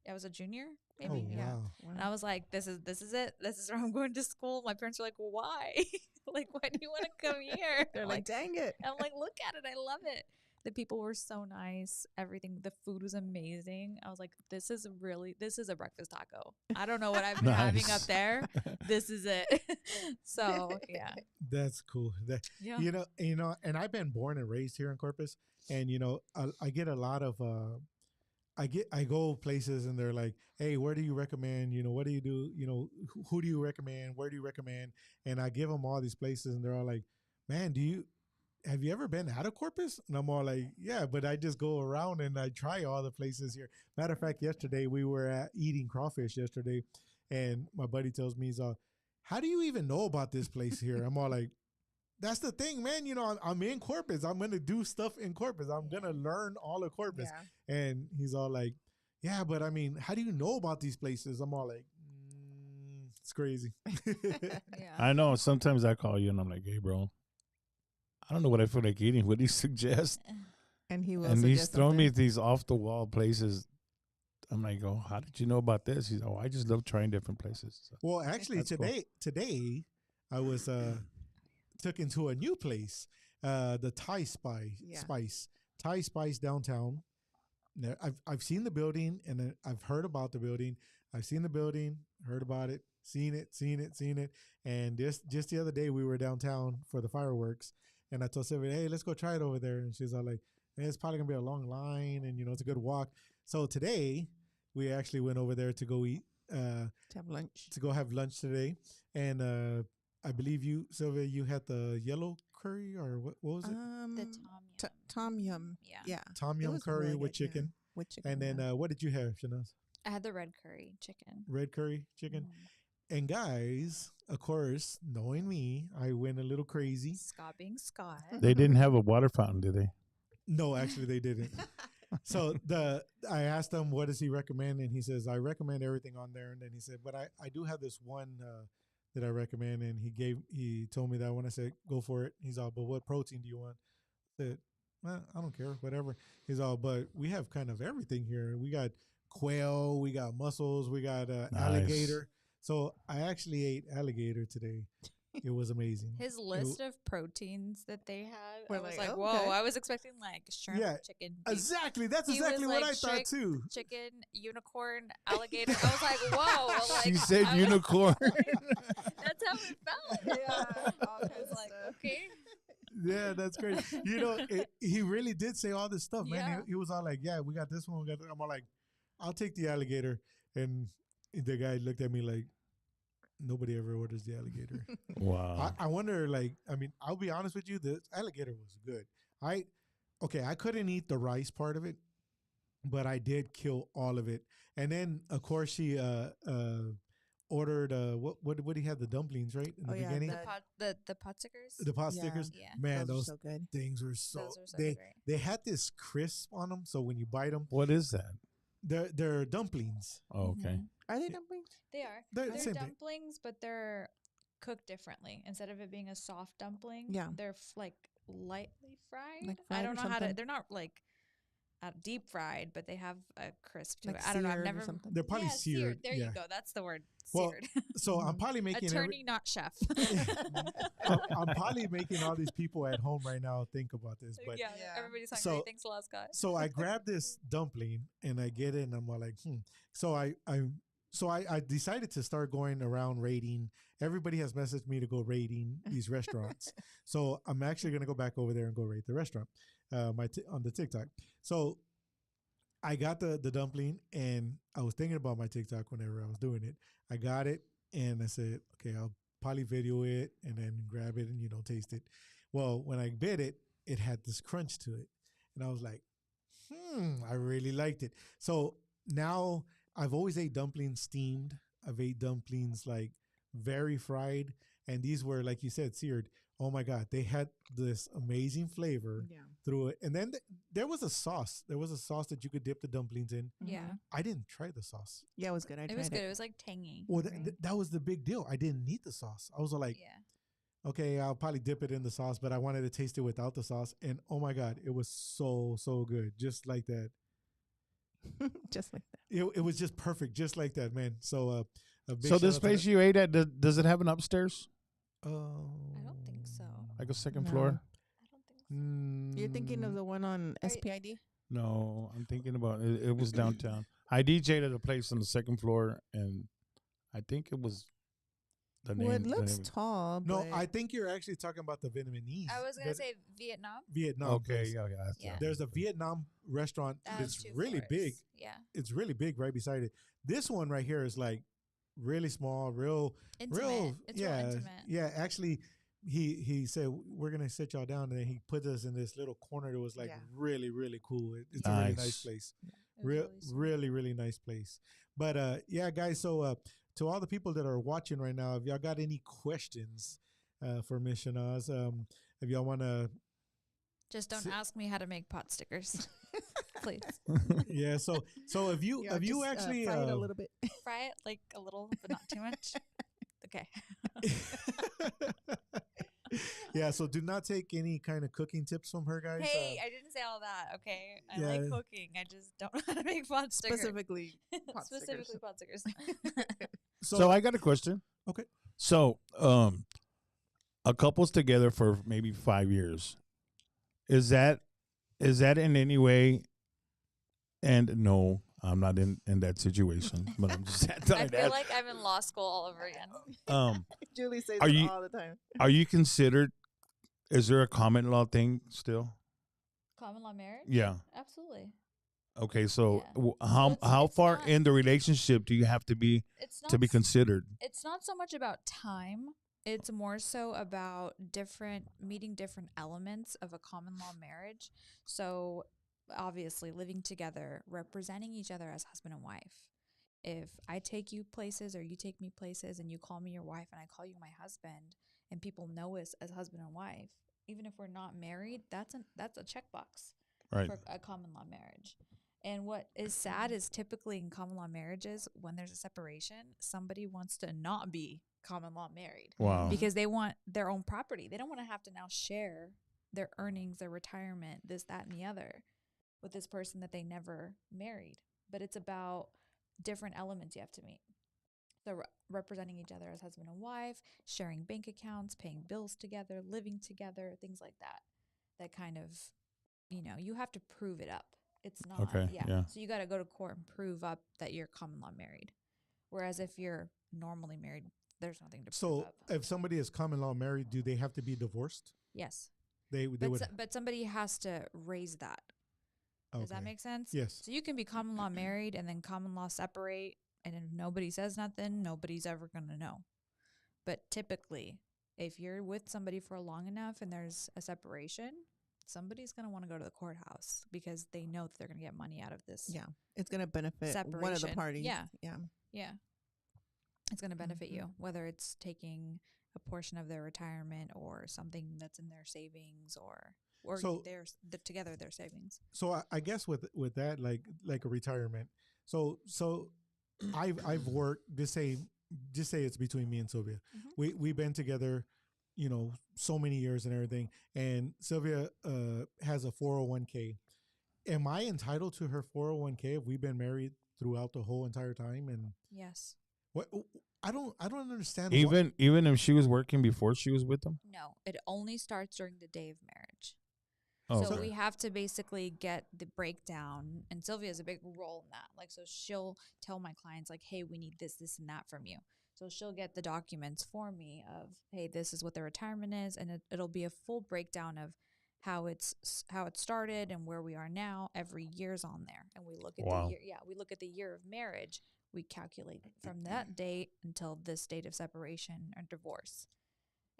I was a junior, maybe. Oh, Yeah. wow. And I was like, this is it. This is where I'm going to school. My parents were like, why? Like, why do you want to come here? They're like, dang it. I'm like, look at it. I love it. The people were so nice. Everything, the food was amazing. I was like, this is a breakfast taco. I don't know what I've been having up there. This is it. So, yeah. That's cool. Yeah. And I've been born and raised here in Corpus, and I get a lot of I go places and they're like, hey, where do you recommend? What do you do? Who do you recommend? Where do you recommend? And I give them all these places, and they're all like, man, have you ever been out of Corpus? And I'm all like, yeah, but I just go around and I try all the places here. Matter of fact, yesterday we were eating crawfish yesterday, and my buddy tells me, he's all, how do you even know about this place here? I'm all like, that's the thing, man. I'm in Corpus. I'm going to do stuff in Corpus. I'm going to learn all of Corpus. Yeah. And he's all like, yeah, but I mean, how do you know about these places? I'm all like, it's crazy. Yeah. I know. Sometimes I call you and I'm like, hey, bro, I don't know what I feel like eating. What do you suggest? And he will. And he's suggest throwing me something. these off the wall places. I'm like, oh, how did you know about this? He's, oh, I just love trying different places. So. Well, actually, That's cool. today I was took into a new place, the Thai Spice downtown. Now, I've seen the building and I've heard about the building. I've seen the building, heard about it, seen it. And just the other day we were downtown for the fireworks, and I told Sylvia, hey, let's go try it over there. And she's all like, hey, it's probably gonna be a long line, and it's a good walk. So today we actually went over there to go eat, To have lunch. to go have lunch today, and I believe you, Sylvia, you had the yellow curry, or what was it? The Tom Yum. Yeah. Yeah. Tom It Yum was curry really with good, yeah. chicken. With chicken. And then yeah. what did you have, Shanaz? I had the red curry chicken. Red curry chicken. Mm. And guys, of course, knowing me, I went a little crazy. Scott being Scott. They didn't have a water fountain, did they? No, actually, they didn't. So I asked him, what does he recommend? And he says, I recommend everything on there. And then he said, but I do have this one that I recommend. And he told me that when I said, go for it. He's all, but what protein do you want? I said, well, I don't care, whatever. He's all, but we have kind of everything here. We got quail, we got mussels, we got alligator. So I actually ate alligator today. It was amazing. His list of proteins that they had, We're I was like, like, oh, whoa, okay. I was expecting like shrimp, Yeah, chicken, beef, Exactly. That's He exactly was what like, I thought too. chicken, unicorn, alligator. I was like, whoa. Like, She said I was- unicorn. That's how it felt. Yeah, all I kinds was of like, stuff. okay. Yeah, that's great. He really did say all this stuff, man. Yeah. He was all like, yeah, we got this one. I'm all like, I'll take the alligator. And the guy looked at me like, nobody ever orders the alligator. Wow. I wonder, like, I mean, I'll be honest with you, the alligator was good. I couldn't eat the rice part of it, but I did kill all of it. And then, of course, she ordered what did he have? The dumplings, right? In the yeah, beginning, The pot stickers. the pot Yeah. stickers. Yeah. Man, Those those are so good. things were so Those are so they great. they had this crisp on them. So when you bite them, What is that? they're dumplings. Oh, okay. Mhm. Are they dumplings? They are. They're the They're same thing. dumplings, but they're cooked differently. Instead of it being a soft dumpling, Yeah. they're like lightly fried. Like I fried don't or know how to. something? They're not like deep fried, but they have a crisp to Like it. I don't know. I've seared or never. something? They're probably Yeah, seared. There yeah. you go. That's the word. Well, Seared. So I'm probably making Attorney, not chef. I'm probably making all these people at home right now think about this, but yeah, Yeah. everybody's hungry. So- Thanks a lot, Scott. so I grab this dumpling and I get it and I'm like, So I decided to start going around rating. Everybody has messaged me to go rating these restaurants. So I'm actually gonna go back over there and go rate the restaurant, on the TikTok. So I got the dumpling and I was thinking about my TikTok whenever I was doing it. I got it and I said, okay, I'll probably video it and then grab it and taste it. Well, when I bit it, it had this crunch to it, and I was like, I really liked it. So now I've always ate dumplings steamed. I've ate dumplings like very fried, and these were, like you said, seared. Oh my God, they had this amazing flavor Yeah. through it. And then there was a sauce. There was a sauce that you could dip the dumplings in. Yeah. Mhm. I didn't try the sauce. Yeah, it was good. I It tried was good. It was like tangy. Well, right? that was the big deal. I didn't need the sauce. I was like, yeah. okay, I'll probably dip it in the sauce, but I wanted to taste it without the sauce. And oh my God, it was so good. Just like that. Just like that. It was just perfect. Just like that, man. So, a big So shout this out to place that. you ate at, does it have an upstairs? I don't think so. Like a second No. floor? I don't think so. You're thinking of the one on Are you- SPID? No, I'm thinking about it. It was downtown. I DJ'd at a place on the second floor, and I think it was the name. Well, it the looks name- tall. No, but I think you're actually talking about the Vietnamese. I was gonna say Vietnam. Vietnam. Okay, place. yeah, that's Yeah. There's a Vietnam restaurant That has that's 2 really floors. big. Yeah. It's really big right beside it. This one right here is like really small, real Intimate. It's yeah, real intimate. yeah. Actually, he said we're gonna sit y'all down, and then he put us in this little corner that was like Yeah. really cool. It's a really nice Nice. place. It was sweet. Really nice place. But yeah, guys. So to all the people that are watching right now, if y'all got any questions for Miss Chinaz, if y'all want to, Just don't Si- ask me how to make pot stickers, please. yeah. So if you Yeah, if you just, actually fry it a little bit. Fry it like a little, but not too much. Okay. yeah, so do not take any kind of cooking tips from her, guys. Hey, I didn't say all that. Okay, I yeah. like cooking. I just don't know how to make pot stickers. Specifically, pot Specifically stickers. pot stickers. So I got a question. Okay. So, a couple's together for maybe 5 years. Is that in any way? And no, I'm not in that situation, but I'm just I telling feel that. like I'm in law school all over again. Julie says Are it you- all the time. Are you considered? Is there a common law thing still? Common law marriage? Yeah. Absolutely. Okay. So Yeah. how it's far not- in the relationship do you have to be It's not to be s- considered? It's not so much about time. It's more so about meeting different elements of a common law marriage. So obviously living together, representing each other as husband and wife. If I take you places or you take me places and you call me your wife and I call you my husband and people know us as husband and wife, even if we're not married, that's a checkbox Right. for a common law marriage. And what is sad is typically in common law marriages, when there's a separation, somebody wants to not be common law married Wow. because they want their own property. They don't want to have to now share their earnings, their retirement, this, that, and the other with this person that they never married. But it's about different elements you have to meet. So representing each other as husband and wife, sharing bank accounts, paying bills together, living together, things like that. That kind of, you have to prove it up. It's not, Okay, yeah. So you got to go to court and prove up that you're common law married. Whereas if you're normally married, there's nothing to prove So up. if somebody is common law married, do they have to be divorced? Yes. They would. But somebody has to raise that. Does that Okay. make sense? Yes. So you can be common law married and then common law separate, and if nobody says nothing, nobody's ever going to know. But typically, if you're with somebody for long enough and there's a separation, somebody's going to want to go to the courthouse because they know that they're going to get money out of this. Yeah, it's gonna benefit one of the Separation. parties. Yeah. yeah. Yeah. It's going to benefit you, whether it's taking a portion of their retirement or something that's in their savings or So together their savings. so I guess with that, like a retirement. So I've worked, just say it's between me and Sylvia. Mhm. We've been together, so many years and everything. And Sylvia has a 401k. Am I entitled to her 401k if we've been married throughout the whole entire time? And Yes. what I don't understand. Even if she was working before she was with him. No, it only starts during the day of marriage. Oh, So okay. we have to basically get the breakdown, and Sylvia has a big role in that. Like, so she'll tell my clients, like, hey, we need this, this, and that from you. So she'll get the documents for me of, hey, this is what the retirement is, and it'll be a full breakdown of how it started and where we are now. Every year's on there, and we look at the Wow. year. Yeah, we look at the year of marriage. We calculate from that date until this date of separation or divorce.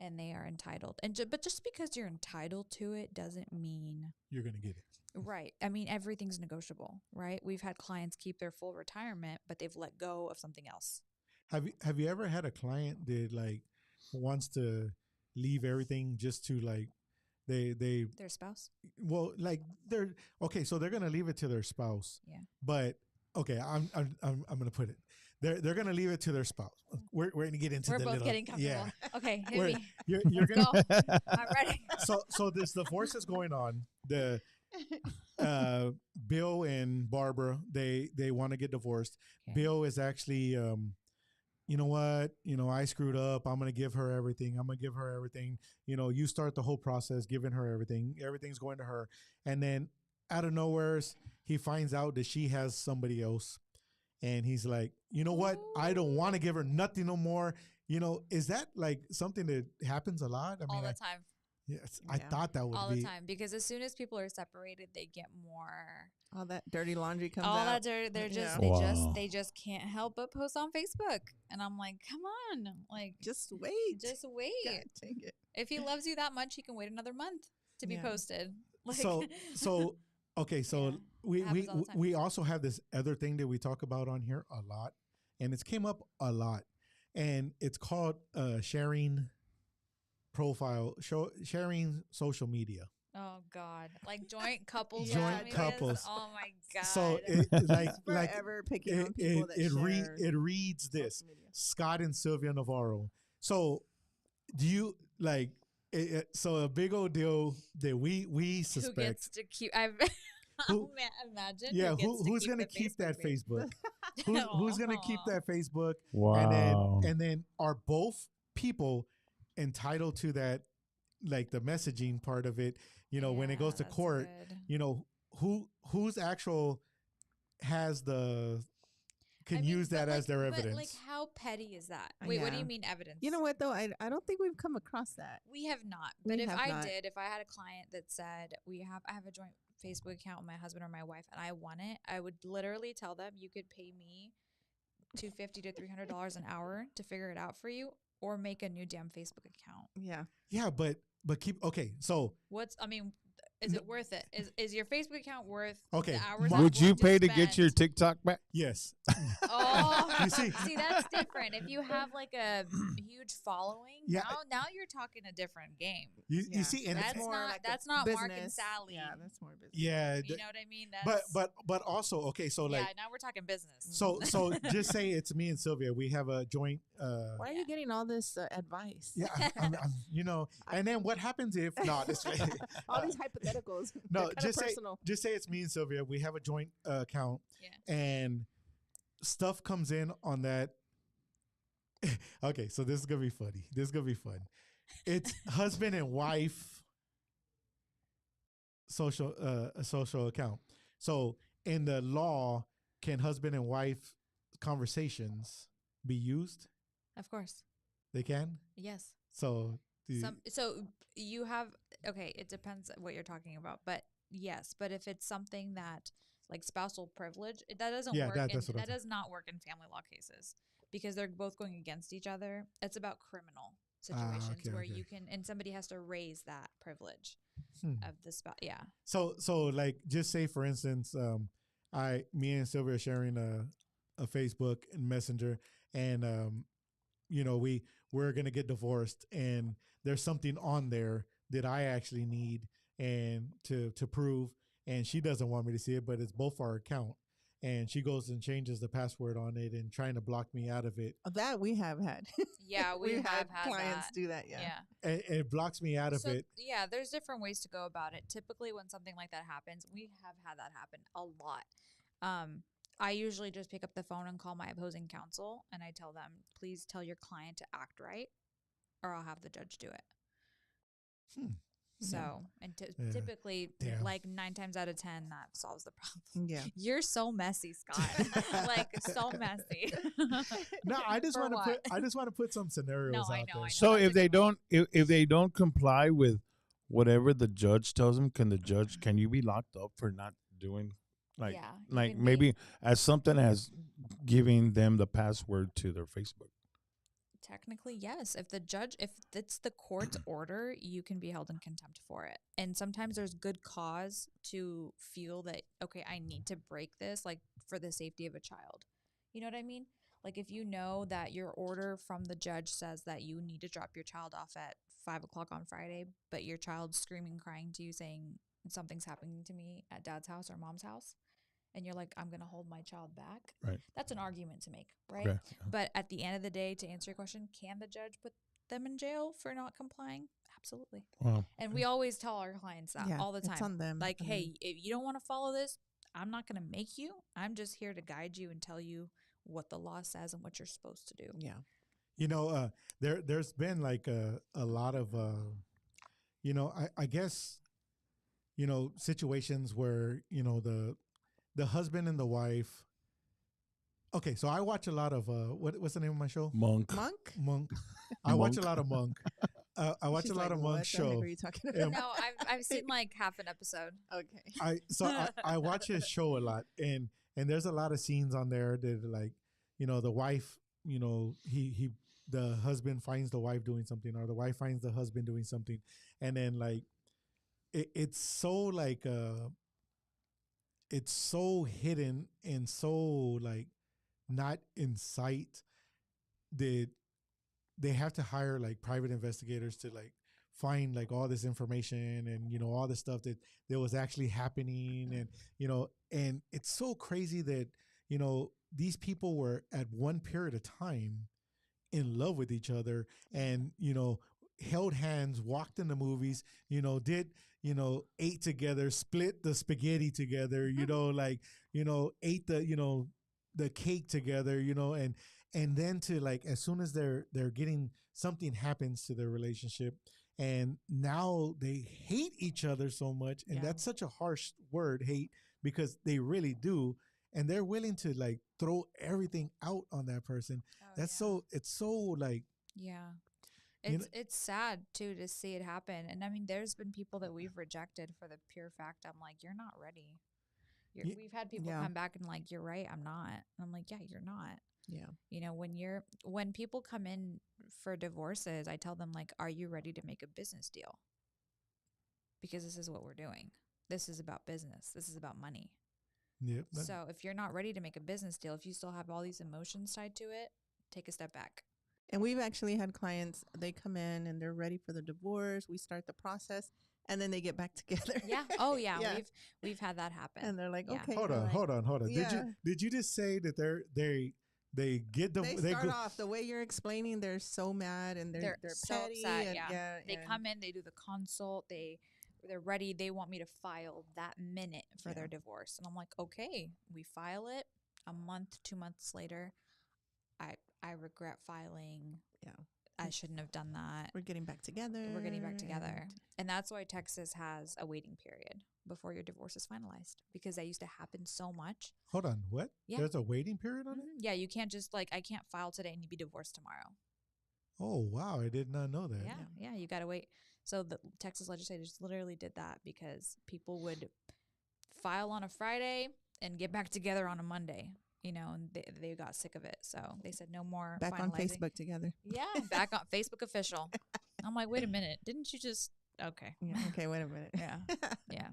And they are entitled. But just because you're entitled to it doesn't mean you're gonna get it. right. I mean, everything's negotiable, right? We've had clients keep their full retirement, but they've let go of something else. Have you ever had a client that like wants to leave everything just to like they Their spouse. well like they're okay, so they're gonna leave it to their spouse. Yeah. But okay, I'm gonna put it. They're gonna leave it to their spouse. We're gonna get into We're the both little, getting comfortable. yeah. Okay, hit We're- me. You're gonna Go. I'm ready. so this divorce is going on. The Bill and Barbara, they want to get divorced. Okay. Bill is actually you know what, I screwed up. I'm gonna give her everything. You start the whole process giving her everything's going to her, and then out of nowhere he finds out that she has somebody else, and he's like, you know what, I don't want to give her nothing no more. Is that like something that happens a lot? All the time. Yes, I Yeah. thought that would All be the time. Because as soon as people are separated, they get more. All that dirty laundry comes All out. that dirt. They're just. Yeah. Wow. They just can't help but post on Facebook, and I'm like, come on, like, Just wait. just wait. God, take it. If he loves you that much, he can wait another month to be Yeah. posted. Like, so okay, so Yeah, we happens we all the time. we also have this other thing that we talk about on here a lot, and it's came up a lot, and it's called sharing sharing social media. oh God, like joint couples. Joint social medias? couples. Oh my God. So it like Forever picking on people that share it reads this: social media. Scott and Sylvia Navarro. So do you like? So a big old deal that we who suspect. gets to keep? I've Who- imagine. Yeah, who's gonna keep that page? Facebook? Who's gonna keep that Facebook? Wow. And then are both people entitled to that, like the messaging part of it? When it goes to that's court, good. Who's actual has the can I mean, use that but as their like, evidence. But like, how petty is that? Wait, what do Yeah. you mean evidence? You know what though? I don't think we've come across that. We have not. We But if have I not. did, if I had a client that said I have a joint Facebook account with my husband or my wife, and I want it, I would literally tell them you could pay me $250 to $300 an hour to figure it out for you, or make a new damn Facebook account. Yeah. Yeah, but keep okay. So Is it worth it? Is your Facebook account worth Okay, the hours? my- I Would you want pay to get your spend? TikTok back? yes, Oh, You see- that's different. If you have like a huge following, Yeah. now you're talking a different game. you Yeah. see, and That's more not like a that's not Mark and business. Sally. Yeah, that's more business. yeah, You know what I mean? but That's, but also okay. So yeah, like now we're talking business. so just say it's me and Sylvia. We have a joint. Why are Yeah. you getting all this advice? Yeah, and then what happens if no? This All these hypotheticals. no, They're kinda just say personal. it's me and Sylvia. We have a joint account, Yeah. and stuff comes in on that. Okay, so this is gonna be funny. This is gonna be fun. It's husband and wife a social account. So in the law, can husband and wife conversations be used? Of course. They can. Yes. So So you have it depends what you're talking about, but yes, but if it's something that like spousal privilege, that doesn't Yeah, work. that's what I'm That does not work in family law cases because they're both going against each other. It's about criminal situations okay, where okay. you can, and somebody has to raise that privilege Hmm. of the spouse. Yeah. So like just say for instance, me and Sylvia are sharing a Facebook and Messenger, and we we're gonna get divorced, and there's something on there that I actually need and to prove, and she doesn't want me to see it, but it's both our account, and she goes and changes the password on it and trying to block me out of it. That we have had. Yeah, we We've have had clients that. do that. Yeah. Yeah. And it blocks me out of So it. yeah, there's different ways to go about it. Typically, when something like that happens, we have had that happen a lot. I usually just pick up the phone and call my opposing counsel, and I tell them, please tell your client to act right, or I'll have the judge do it. Hmm. So, and Yeah. typically, Damn. like 9 times out of 10, that solves the problem. Yeah. You're so messy, Scott. Like so messy. No, I just For want to what? put some scenarios No, I out know, there. I know. So that's if a they good one. don't if they don't comply with whatever the judge tells them, can you be locked up for not doing like Yeah, you like can be. maybe as something as giving them the password to their Facebook? Technically, yes. If it's the court's order, you can be held in contempt for it. And sometimes there's good cause to feel that, okay, I need to break this, like for the safety of a child. You know what I mean? Like if you know that your order from the judge says that you need to drop your child off at 5 o'clock on Friday, but your child's screaming, crying to you saying something's happening to me at dad's house or mom's house, and you're like, I'm going to hold my child back. Right. That's an argument to make, right? Okay. But at the end of the day, to answer your question, can the judge put them in jail for not complying? Absolutely. Wow. And we always tell our clients that all the time. It's on them. Like, I hey, mean, if you don't want to follow this, I'm not going to make you. I'm just here to guide you and tell you what the law says and what you're supposed to do. yeah. You know, there's been like a lot of you know, I guess, you know, situations where, you know, the husband and the wife. Okay, so I watch a lot of what's the name of my show? Monk. Monk. I watch a Monk. lot of Monk. I watch She's a lot like, of what Monk the heck show. are you talking Yeah. about? No, I've seen like half an episode. Okay. I watch his show a lot, and there's a lot of scenes on there that like, you know, the wife, you know, the husband finds the wife doing something, or the wife finds the husband doing something, and then like it's so like it's so hidden and so like not in sight that they have to hire like private investigators to like find like all this information and, you know, all the stuff that was actually happening, and, you know, and it's so crazy that, you know, these people were at one period of time in love with each other, and, you know, held hands, walked in the movies, you know, did, you know, ate together, split the spaghetti together, you know, like, you know, ate the, you know, the cake together, you know, and then to like, as soon as they're getting, something happens to their relationship, and now they hate each other so much, and Yeah. that's such a harsh word, hate, because they really do, and they're willing to like throw everything out on that person. That's so, it's so like, Yeah. You It's sad too to see it happen. And I mean, there's been people that we've rejected for the pure fact I'm like, you're not ready. Ye- We've had people Yeah. come back and like, you're right, I'm not. And I'm like, yeah, you're not. Yeah. You know, when people come in for divorces, I tell them like, are you ready to make a business deal? Because this is what we're doing. This is about business. This is about money. yeah, So if you're not ready to make a business deal, if you still have all these emotions tied to it, take a step back. And we've actually had clients, they come in and they're ready for the divorce. We start the process and then they get back together. Yeah. Oh yeah. Yeah. We've had that happen. And they're like, Yeah. okay. hold we're on, like- hold on. Yeah. Did you just say that they get the They start off the way you're explaining. They're so mad and they're so petty. upset. And, Yeah. They and- come in, they do the consult, they're ready. They want me to file that minute for their divorce. And I'm like, okay, we file it. A month, 2 months later, I regret filing. Yeah. I shouldn't have done that. We're getting back together. We're getting back together. And that's why Texas has a waiting period before your divorce is finalized, because that used to happen so much. Hold on, what? Yeah. There's a waiting period on it? Yeah, you can't just like, I can't file today and you be divorced tomorrow. Oh, wow, I did not know that. Yeah, you got to wait. So the Texas legislators literally did that because people would file on a Friday and get back together on a Monday, you know, and they got sick of it. So they said no more Back on finalizing. Facebook together. Yeah, back on Facebook official. I'm like, wait a minute, didn't you just? Okay. Yeah. Okay, wait a minute. Yeah. Yeah.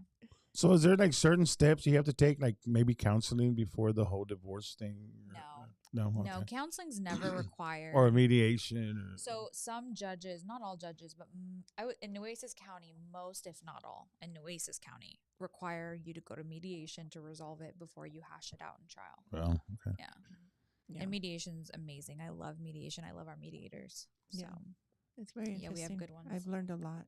So is there like certain steps you have to take, like maybe counseling before the whole divorce thing? No, No, okay. No, counseling's never required. Or mediation. Or, So some judges, not all judges, but in Nueces County, most, if not all, in Nueces County, require you to go to mediation to resolve it before you hash it out in trial. well, okay. Yeah. Yeah. And mediation's amazing. I love mediation. I love our mediators. So. Yeah. It's very interesting. Yeah, we have good ones. I've learned a lot.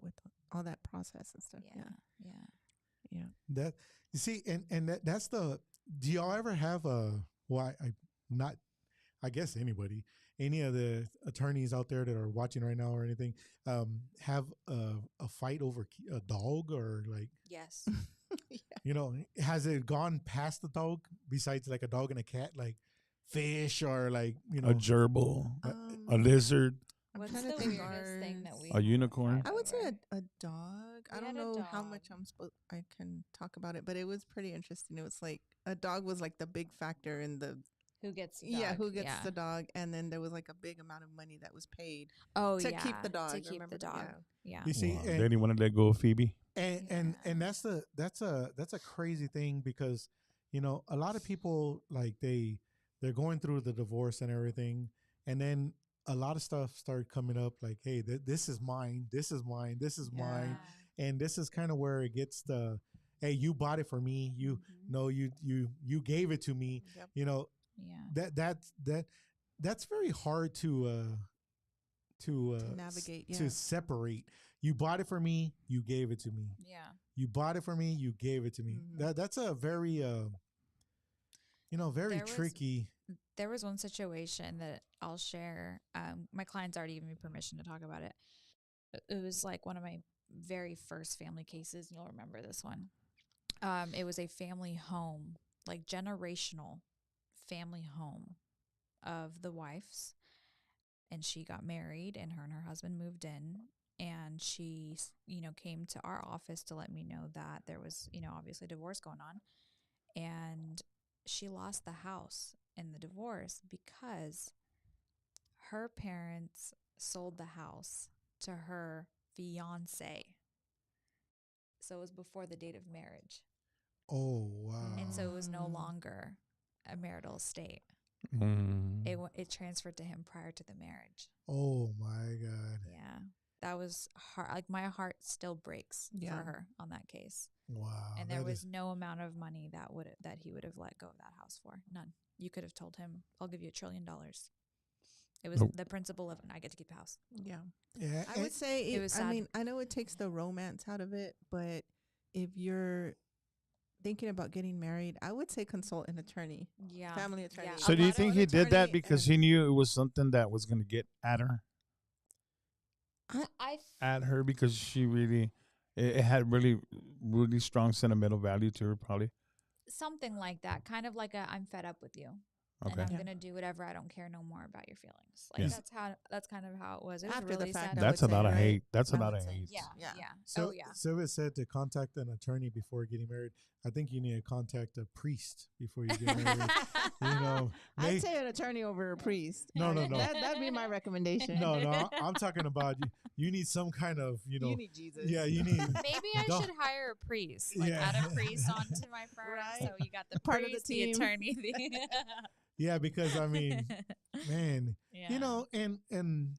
With all that process and stuff. Yeah. That you see, and that's the. Do y'all ever have a? Well, I not. I guess any of the attorneys out there that are watching right now or anything, have a fight over a dog or like. Yes. You know, has it gone past the dog? Besides, like a dog and a cat, like fish or like a gerbil, a lizard. What's the weirdest thing that we? A unicorn. I would say a dog. I don't know how much dog. I can talk about it, but it was pretty interesting. It was like a dog was like the big factor in the Who gets the dog? who gets the dog, and then there was like a big amount of money that was paid to keep the dog. To keep the dog. Yeah. You see, Then he wanted to let go of Phoebe. And that's a crazy thing because a lot of people like they're going through the divorce and everything, and then a lot of stuff started coming up like, hey, this is mine, this is mine, this is mine, and this is kind of where it gets the, hey, you bought it for me, you gave it to me, that's very hard to navigate, to separate. You bought it for me, you gave it to me. Yeah. You bought it for me, you gave it to me. That's a very very tricky. There was one situation that I'll share. My clients already given me permission to talk about it. It was like one of my very first family cases, and you'll remember this one. It was a family home, like generational family home of the wife's, and she got married, and her husband moved in, and she, came to our office to let me know that there was, obviously divorce going on, and she lost the house in the divorce because her parents sold the house to her fiance. So it was before the date of marriage. Oh, wow. And so it was no longer a marital estate. It transferred to him prior to the marriage. Oh my God. Yeah. That was hard. Like my heart still breaks for her on that case. Wow. And there was no amount of money that he would have let go of that house for. None. You could have told him, I'll give you $1 trillion. It was the principle of, I get to keep the house. Yeah. Yeah. I would say, it was sad. I mean, I know it takes the romance out of it, but if you're thinking about getting married, I would say consult an attorney. Yeah. Family attorney. Yeah. So do you think he did that because he knew it was something that was going to get at her? At her because she really, it had really, really strong sentimental value to her, probably. Something like that. Kind of like I'm fed up with you. Okay. And I'm gonna do whatever. I don't care no more about your feelings. Like that's kind of how it was. It was After really the fact, sad. That's a lot of hate. That's a lot of say. hate. Yeah. So, Sylvia said to contact an attorney before getting married. I think you need to contact a priest before you get married. I'd say an attorney over a priest. No. That'd be my recommendation. No. I'm talking about you need some kind of, You need Jesus. Yeah, you need. Maybe I should hire a priest. Like add a priest onto my firm. Right. So you got the Part of priest, the the team. attorney. Yeah, because I mean, man, Yeah. and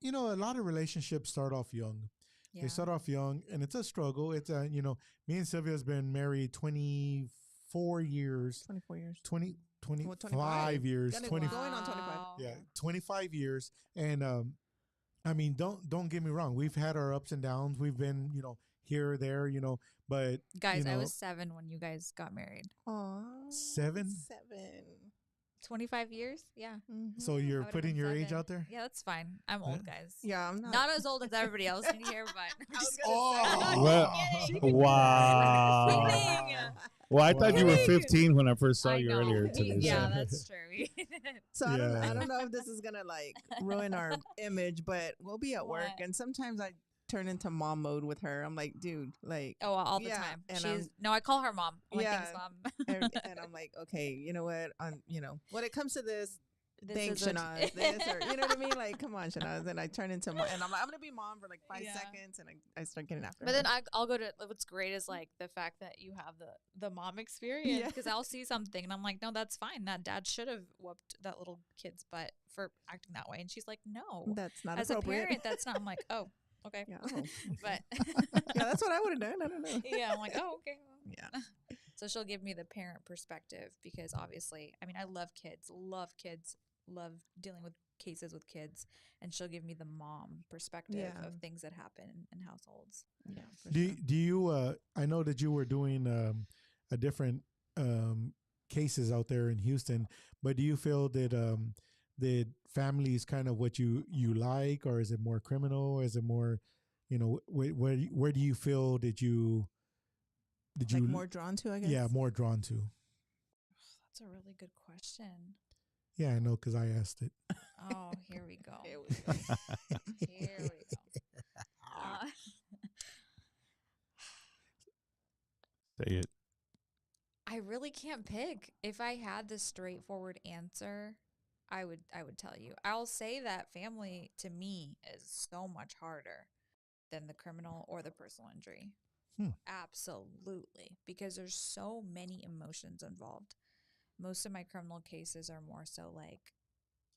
a lot of relationships start off young. Yeah. They start off young, and it's a struggle. It's me and Sylvia's been married 24 years. 24 years. 25 years. Going 20, on 25. yeah, 25 years. And I mean, don't get me wrong. We've had our ups and downs. We've been, here or there, but Guys, I was 7 when you guys got married. Aw. 7? 25 years? Yeah. Mm-hmm. So you're I would've putting been your age 7. out there? Yeah, that's fine. I'm old, guys. Yeah, I'm not. Not as old as everybody else in here, but Well, wow. Kidding. Well, I thought you were Kidding. 15 when I first saw I you know. earlier today. Yeah, so. that's true. So Yeah. I don't know if this is gonna like ruin our image, but we'll be at work, What? and sometimes I turn into mom mode with her. I'm like, dude, like, Oh, all the Yeah, time. and She's no, I call her mom. I'm like, Yeah. thanks, mom. and I'm like, okay, you know what? When it comes to this, thanks, Chinaz, this, or you know what I mean? Like, come on, Chinaz. And I turn into mom, and I'm like, I'm gonna be mom for like 5 seconds, and I start getting after. But her. then I'll go to what's great is like the fact that you have the mom experience because I'll see something and I'm like, no, that's fine. That dad should have whooped that little kid's butt for acting that way, and she's like, no, that's not as appropriate. a parent. That's not. I'm like, oh, okay, Yeah, but yeah, that's what I would have done. I don't know. yeah, I'm like, oh, okay, well. Yeah. So she'll give me the parent perspective because obviously, I mean, I love kids, love dealing with cases with kids, and she'll give me the mom perspective of things that happen in households. Yeah. Do you I know that you were doing a different cases out there in Houston, but do you feel that that family is kind of what you like, or is it more criminal, or is it more, you know, where do you feel that you like more drawn to, I guess? Yeah, more drawn to. That's a really good question. Yeah, I know, because I asked it. Oh, here we go. Here we go. Here we go. Say it. I really can't pick. If I had the straightforward answer, I would tell you. I'll say that family to me is so much harder than the criminal or the personal injury. Absolutely, because there's so many emotions involved. Most of my criminal cases are more so like,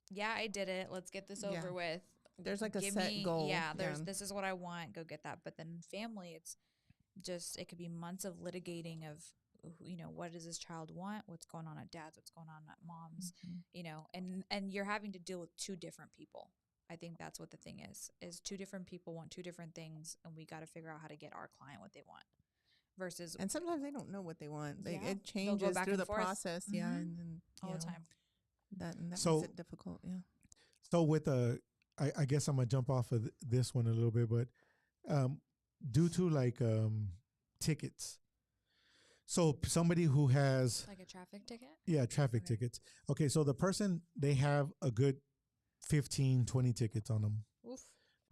yeah, I did it. Let's get this over with. There's like a set goal. Yeah, this is what I want. Go get that. But then family, it's just, it could be months of litigating of, you know, what does this child want? What's going on at dad's? What's going on at mom's? You know, and you're having to deal with two different people. I think that's what the thing is two different people want two different things, and we got to figure out how to get our client what they want. Versus, and sometimes they don't know what they want. It changes through the process. Yeah, and then all the time. That makes it difficult. Yeah. So with I guess I'm gonna jump off of this one a little bit, but due to like tickets. So somebody who has like a traffic ticket? Yeah, traffic tickets. Okay, so the person, they have a good 15, 20 tickets on them. Oof.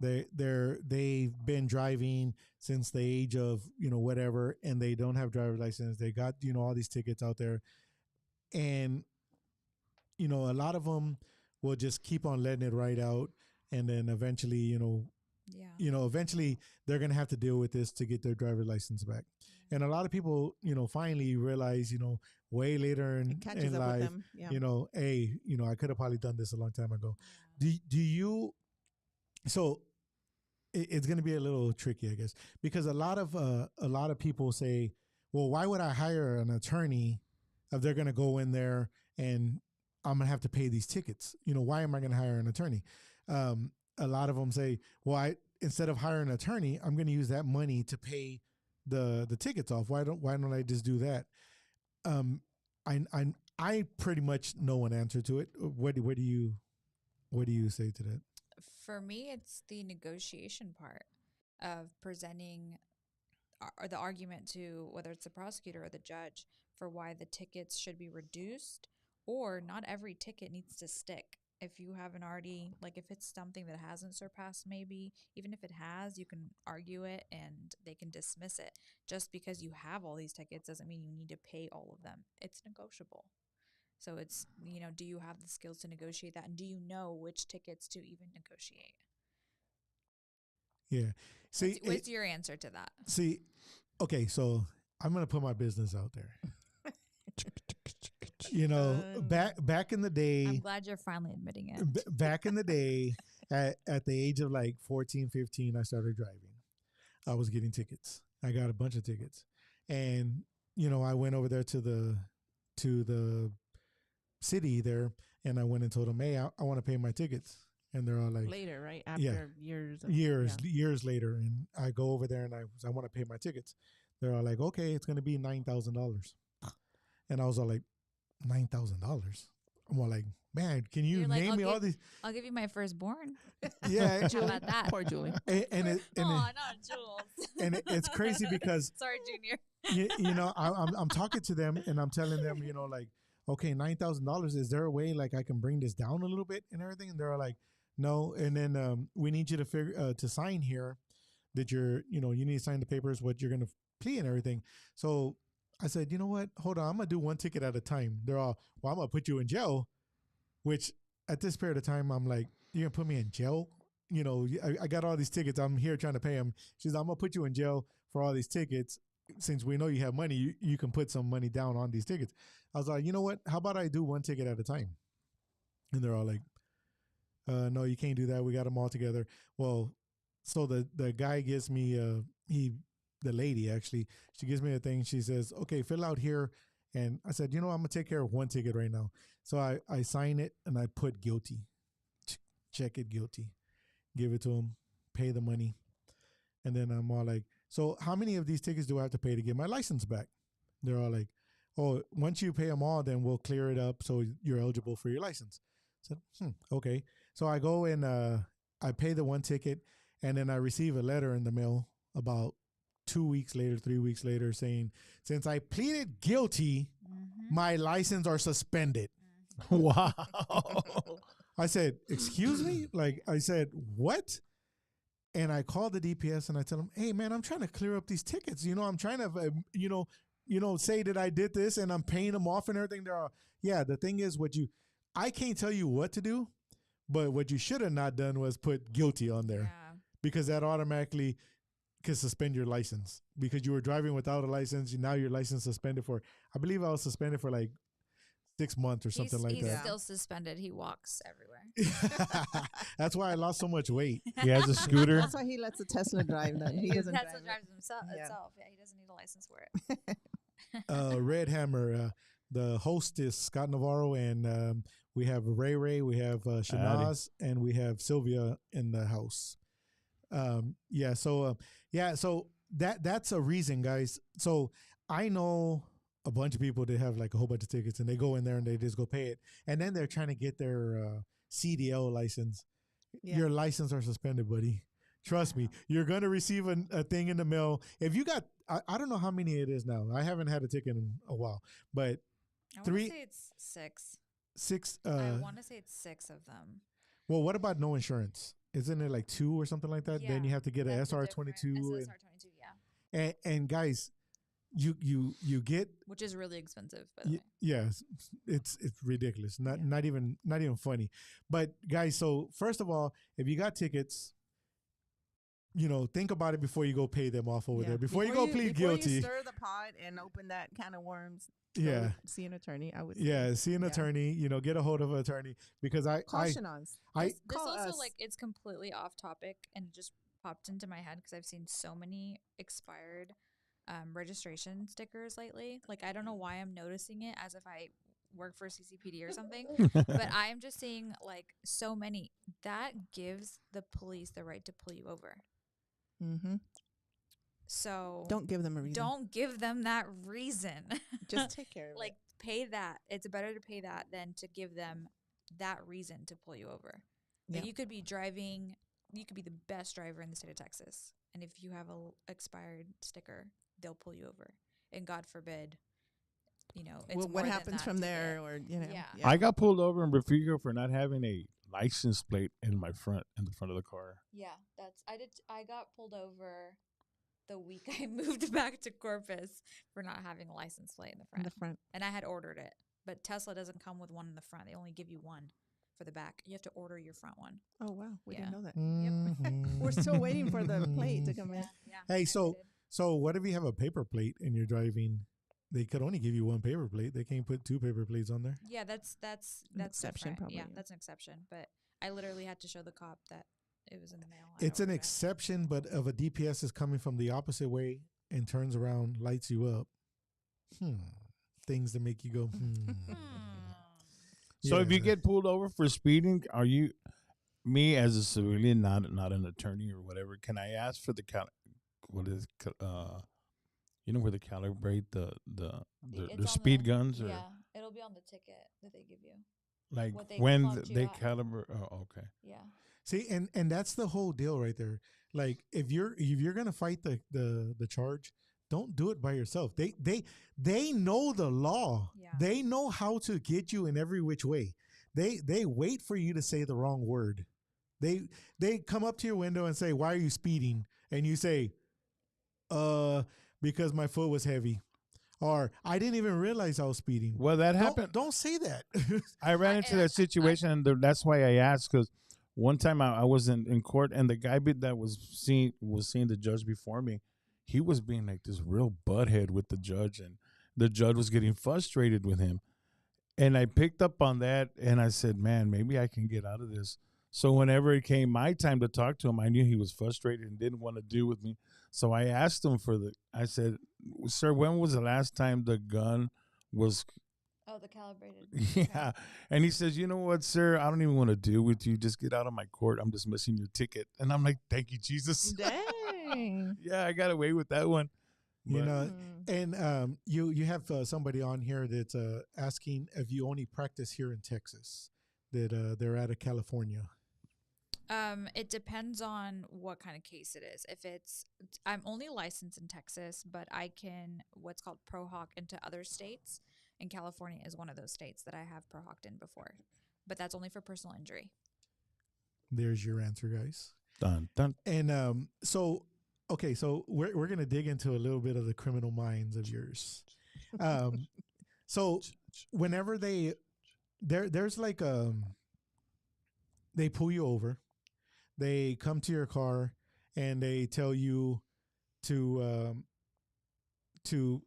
They've been driving since the age of, you know, whatever, and they don't have driver's license. They got, you know, all these tickets out there. And, you know, a lot of them will just keep on letting it ride out. And then eventually, eventually they're going to have to deal with this to get their driver's license back. And a lot of people, you know, finally realize, you know, way later in life, you know, hey, you know, I could have probably done this a long time ago. Do you, so it's going to be a little tricky, I guess, because a lot of people say, well, why would I hire an attorney if they're going to go in there and I'm going to have to pay these tickets? You know, why am I going to hire an attorney? A lot of them say, well, instead of hiring an attorney, I'm going to use that money to pay the tickets off. Why don't I just do that? I pretty much know an answer to it. What do you say to that? For me, it's the negotiation part of presenting the argument to whether it's the prosecutor or the judge for why the tickets should be reduced, or not every ticket needs to stick. If you haven't already, like if it's something that hasn't surpassed, maybe even if it has, you can argue it and they can dismiss it. Just because you have all these tickets doesn't mean you need to pay all of them. It's negotiable. So it's, you know, do you have the skills to negotiate that? And do you know which tickets to even negotiate? Yeah. See, what's your answer to that? See, okay, so I'm going to put my business out there. You know, back in the day. I'm glad you're finally admitting it. Back in the day, at the age of like 14, 15, I started driving. I was getting tickets. I got a bunch of tickets. And, you know, I went over there to the city there, and I went and told them, hey, I want to pay my tickets. And they're all like, later, right? After years later. And I go over there and I want to pay my tickets. They're all like, okay, it's going to be $9,000. And I was all like, $9,000. I'm all like, man, can you name me all these? I'll give you my firstborn. Yeah. How about that? Poor Julie. Not Jules. And it's crazy because. Sorry, Junior. You know, I'm talking to them and I'm telling them, you know, like, okay, $9,000. Is there a way like I can bring this down a little bit and everything? And they're like, no. And then we need you to sign here that you need to sign the papers, what you're going to plea and everything. So I said, you know what? Hold on. I'm going to do one ticket at a time. They're all, well, I'm going to put you in jail, which at this period of time, I'm like, you're gonna put me in jail? You know, I got all these tickets. I'm here trying to pay them. She's like, I'm gonna put you in jail for all these tickets. Since we know you have money, you can put some money down on these tickets. I was like, you know what? How about I do one ticket at a time? And they're all like, no, you can't do that. We got them all together. Well, so the guy gives me the lady actually, she gives me a thing. She says, okay, fill out here. And I said, you know, I'm gonna take care of one ticket right now. So I sign it and I put guilty. Check it guilty. Give it to him. Pay the money. And then I'm all like, so how many of these tickets do I have to pay to get my license back? They're all like, oh, once you pay them all, then we'll clear it up so you're eligible for your license. I said, okay. So I go and I pay the one ticket, and then I receive a letter in the mail about 2 weeks later, 3 weeks later, saying, since I pleaded guilty, my license are suspended. Wow. I said, excuse me? Like, I said, what? And I called the DPS and I tell them, hey, man, I'm trying to clear up these tickets. You know, I'm trying to, say that I did this and I'm paying them off and everything. They're all, yeah, the thing is I can't tell you what to do, but what you should have not done was put guilty on there because that automatically could suspend your license because you were driving without a license. Now your license suspended for, I believe I was suspended for like 6 months or something like that. He's still suspended. He walks everywhere. That's why I lost so much weight. He has a scooter. That's why he lets a Tesla drive. Then he doesn't. Tesla drive drives himself. Yeah. Yeah, he doesn't need a license for it. Red Hammer. The host is Scott Navarro, and we have Ray, we have Chinaz, and we have Sylvia in the house. So that's a reason, guys. So I know a bunch of people that have like a whole bunch of tickets, and they go in there and they just go pay it, and then they're trying to get their CDL license. Yeah. Your license are suspended, buddy. Trust me, you're going to receive a thing in the mail. If you got, I don't know how many it is now. I haven't had a ticket in a while, but I want to say it's 6. 6. I want to say it's 6 of them. Well, what about no insurance? Isn't it like 2 or something like that? Yeah, then you have to get an SR22. SR22, yeah. And guys, you get, which is really expensive, by the way. Yes, it's ridiculous. Not even funny. But guys, so first of all, if you got tickets, think about it before you go pay them off over there. Before you go plead guilty. You stir the pot and open that can of worms. See an attorney. I would say. Yeah, see an attorney. Get a hold of an attorney because call Chinaz. This also like it's completely off topic and it just popped into my head because I've seen so many expired registration stickers lately. Like I don't know why I'm noticing it as if I work for CCPD or something, but I'm just seeing like so many. That gives the police the right to pull you over. Mm-hmm. So don't give them a reason. Don't give them that reason. Just take care of like, it. Pay that. It's better to pay that than to give them that reason to pull you over. Yeah. Like you could be driving. You could be the best driver in the state of Texas, and if you have a expired sticker, they'll pull you over. And God forbid, it's what happens from there, or Yeah. I got pulled over in Refugio for not having a license plate in the front of the car. Yeah, I got pulled over the week I moved back to Corpus for not having a license plate in the front. And I had ordered it, but Tesla doesn't come with one in the front. They only give you one for the back. You have to order your front one. Oh wow, we didn't know that. Mm-hmm. Yep. We're still waiting for the plate to come in. Yeah. Hey, so what if you have a paper plate and you're driving? They could only give you one paper plate. They can't put 2 paper plates on there. Yeah, that's an exception, probably. Yeah, that's an exception. But I literally had to show the cop that it was in the mail. It's an exception, but if a DPS is coming from the opposite way and turns around, lights you up, things that make you go, So if you get pulled over for speeding, are you, me as a civilian, not an attorney or whatever, can I ask for the where they calibrate the speed guns? Or? Yeah, it'll be on the ticket that they give you. Like when they calibrate. Oh, okay. Yeah. See, and that's the whole deal right there. Like if you're gonna fight the charge, don't do it by yourself. They know the law. Yeah. They know how to get you in every which way. They wait for you to say the wrong word. They come up to your window and say, "Why are you speeding?" And you say, because my foot was heavy." or I didn't even realize I was speeding. Well, that happened. Don't say that. I ran into that situation, and that's why I asked, because one time I was in court, and the guy that was seeing the judge before me. He was being like this real butthead with the judge, and the judge was getting frustrated with him. And I picked up on that, and I said, man, maybe I can get out of this. So whenever it came my time to talk to him, I knew he was frustrated and didn't want to deal with me. So I asked him I said, sir, when was the last time the gun was... Oh, the calibrated. Yeah. Okay. And he says, you know what, sir, I don't even want to deal with you. Just get out of my court. I'm dismissing your ticket. And I'm like, thank you, Jesus. Dang. Yeah, I got away with that one. You know, and you have somebody on here that's asking if you only practice here in Texas, that they're out of California. It depends on what kind of case it is. If I'm only licensed in Texas, but I can what's called pro hoc into other states, and California is one of those states that I have pro hoc in before, but that's only for personal injury. There's your answer, guys. Dun, dun. And so we're gonna dig into a little bit of the criminal minds of yours. So whenever there's like they pull you over, they come to your car, and they tell you to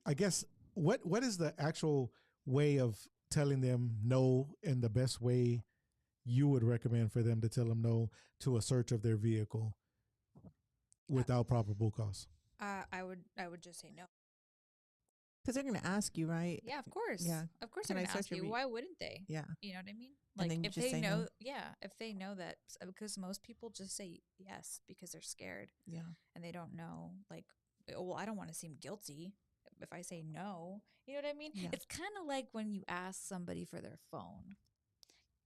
I guess what is the actual way of telling them no, and the best way you would recommend for them to tell them no to a search of their vehicle without probable cause? I would just say no. Because they're going to ask you, right? Yeah, of course. Yeah. Of course Can they're I going to search ask your you. Why wouldn't they? Yeah. You know what I mean? And Like then you if just they say know, no. yeah, if they know that, because most people just say yes because they're scared Yeah. and they don't know, like, well, I don't want to seem guilty if I say no. You know what I mean? Yeah. It's kind of like when you ask somebody for their phone.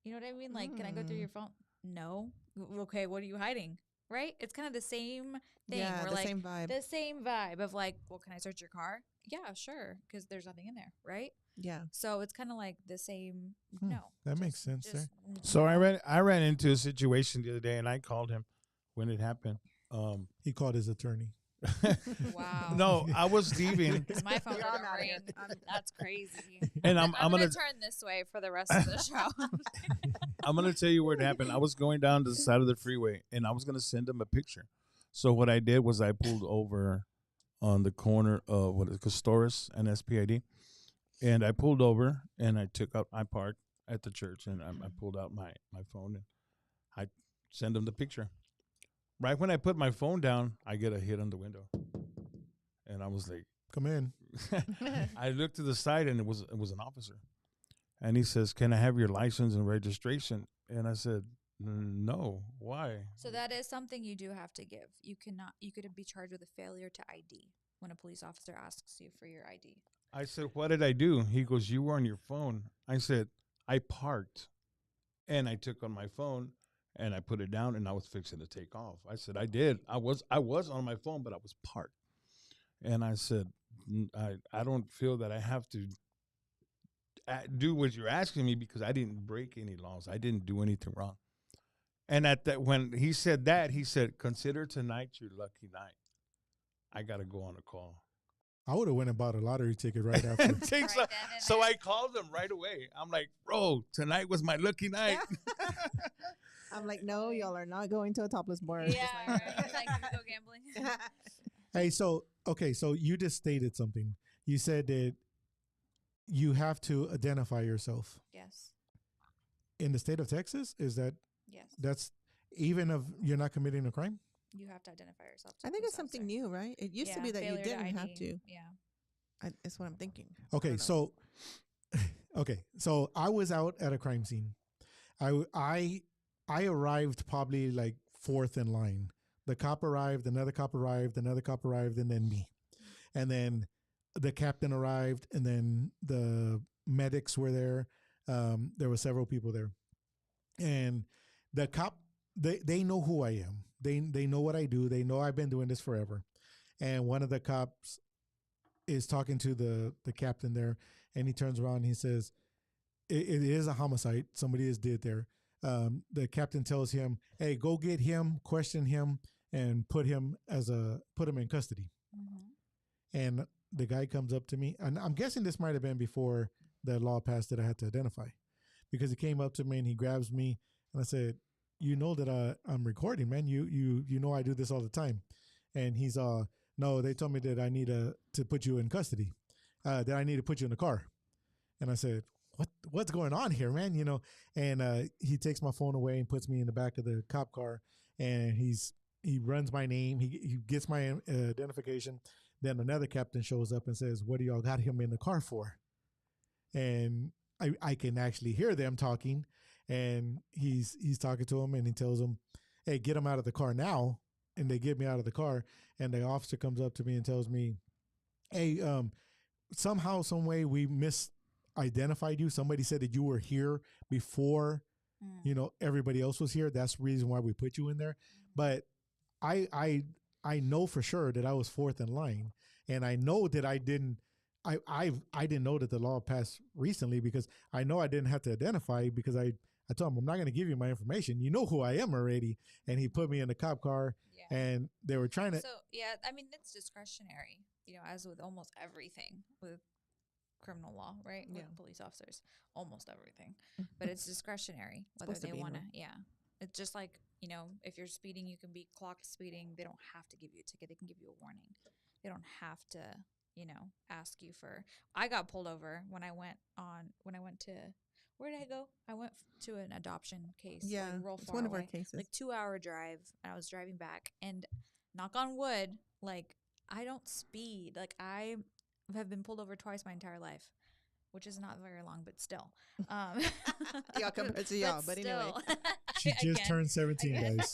You know what I mean? Like, can I go through your phone? No. Okay, what are you hiding? Right? It's kind of the same thing. Yeah, We're the like, same vibe. the same vibe of like, well, can I search your car? Yeah, sure, because there's nothing in there, right? Yeah. So it's kind of like the same. No, That makes sense, sir. So I ran into a situation the other day, and I called him when it happened. He called his attorney. Wow. No, I was leaving, Because my phone You're on doesn't outta ring. here. That's crazy. and I'm I'm gonna gonna turn this way for the rest of the show. I'm gonna tell you where it happened. I was going down to the side of the freeway, and I was gonna send him a picture. So what I did was I pulled over on the corner of Custoris and SPID, and I pulled over and I parked at the church, and I pulled out my phone, and I sent him the picture. Right when I put my phone down, I get a hit on the window, and I was like, Come in. I looked to the side, and it was an officer, and he says, "Can I have your license and registration?" And I said, "No, why?" So that is something you do have to give. You could be charged with a failure to ID when a police officer asks you for your ID. I said, "What did I do?" He goes, "You were on your phone." I said, "I parked, and I took on my phone, and I put it down, and I was fixing to take off." I said, "I did. I was on my phone, but I was parked." And I said, I don't feel that I have to do what you're asking me, because I didn't break any laws. I didn't do anything wrong." And when he said that, he said, "Consider tonight your lucky night. I got to go on a call." I would have went and bought a lottery ticket right after. So I called him right away. I'm like, "Bro, tonight was my lucky night." I'm like, no, y'all are not going to a topless bar. Yeah, right. Like you go gambling. Hey, so you just stated something. You said that you have to identify yourself. Yes. In the state of Texas, Yes. that's even if you're not committing a crime? You have to identify yourself. to I a think police it's something officer. new, right? It used to Yeah, be that you failure to didn't have ID. to. Yeah. That's what I'm thinking. Okay, so I was out at a crime scene. I arrived probably like fourth in line. The cop arrived, another cop arrived, another cop arrived, and then me. And then the captain arrived, and then the medics were there. There were several people there. And the cop, they know who I am. They know what I do. They know I've been doing this forever. And one of the cops is talking to the captain there, and he turns around and he says, it is a homicide. Somebody is dead there. The captain tells him, "Hey, go get him, question him, and put him in custody." Mm-hmm. And the guy comes up to me, and I'm guessing this might have been before the law passed that I had to identify, because he came up to me and he grabs me, and I said, "You know that I'm recording, man. You know I do this all the time." And he's no, they told me that I need to put you in custody, that I need to put you in the car. And I said, what's going on here, man? You know, and he takes my phone away and puts me in the back of the cop car, and he runs my name. He gets my identification. Then another captain shows up and says, "What do y'all got him in the car for?" And I can actually hear them talking, and he's talking to him, and he tells them, "Hey, get him out of the car now." And they get me out of the car, and the officer comes up to me and tells me, "Hey, somehow, some way, we misidentified you. Somebody said that you were here before, you know, everybody else was here. That's the reason why we put you in there." But I know for sure that I was fourth in line, and I know that I didn't know that the law passed recently, because I know I didn't have to identify, because I told him, "I'm not going to give you my information. You know who I am already." And he put me in the cop car, and they were trying to. So yeah, I mean, it's discretionary, you know, as with almost everything with criminal law, right? Yeah. With police officers, almost everything, but it's discretionary whether Supposed to they be, want to. no? Yeah, it's just like, you know, if you're speeding, you can be clocked speeding. They don't have to give you a ticket. They can give you a warning. They don't have to, you know, ask you for. I got pulled over when I went to. Where did I go? I went to an adoption case. Yeah, like real it's far one of our away. cases. Like 2 hour drive. And I was driving back, and knock on wood, like I don't speed. Like I have been pulled over twice my entire life, which is not very long, but still. Y'all compared to y'all, but anyway. She just turned 17, guys.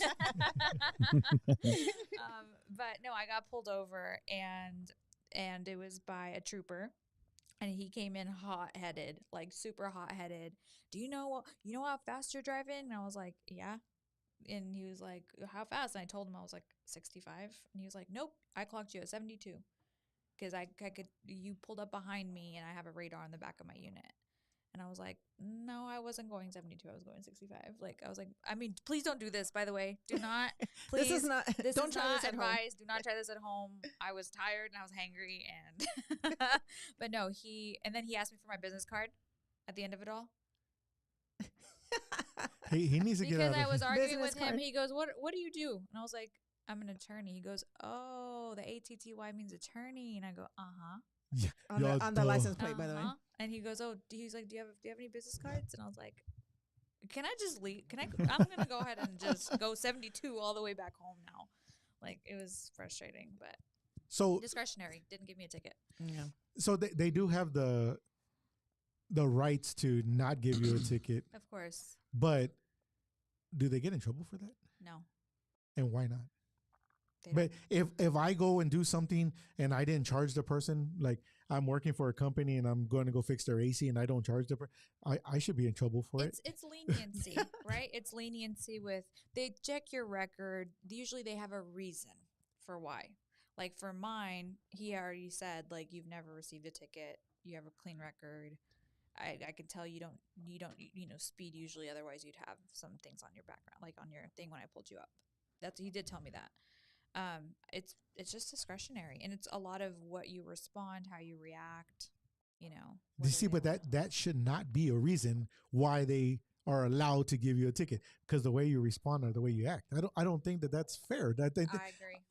But no, I got pulled over, and it was by a trooper, and he came in hot-headed, like super hot-headed. "Do you know how fast you're driving?" And I was like, "Yeah." And he was like, "How fast?" And I told him I was like 65, and he was like, "Nope, I clocked you at 72 because I could, you pulled up behind me, and I have a radar on the back of my unit." And I was like, "No, I wasn't going 72. I was going 65." Like, I was like, I mean, please don't do this, by the way. Do not, please. This is not, don't try this at home. Advice. Do not try this at home. I was tired and I was hangry. And, but no, and then he asked me for my business card at the end of it all. He needs to get out of Because I was arguing business with him. card. He goes, what do you do? And I was like, "I'm an attorney." He goes, "Oh, the ATTY means attorney." And I go, "Uh-huh. Yeah, On the license plate, by the way. And he goes, "Oh," he's like, do you have any business cards?" And I was like, "Can I just leave? I'm going to go ahead and just go 72 all the way back home now." Like, it was frustrating, but So discretionary. Didn't give me a ticket. Yeah. so they do have the rights to not give you a ticket, Of course. but do they get in trouble for that? No. And why not? They But don't. if I go and do something and I didn't charge the person, like I'm working for a company and I'm going to go fix their AC and I don't charge the person, I should be in trouble for it. It's leniency, right? It's leniency with, they check your record. Usually they have a reason for why. Like for mine, he already said, like, "You've never received a ticket. You have a clean record. I can tell you don't speed usually. Otherwise you'd have some things on your background, like on your thing when I pulled you up." He did tell me that. It's just discretionary, and it's a lot of what you respond, how you react, you know. You see, but that should not be a reason why they are allowed to give you a ticket, because the way you respond or the way you act. I don't think that that's fair. I agree.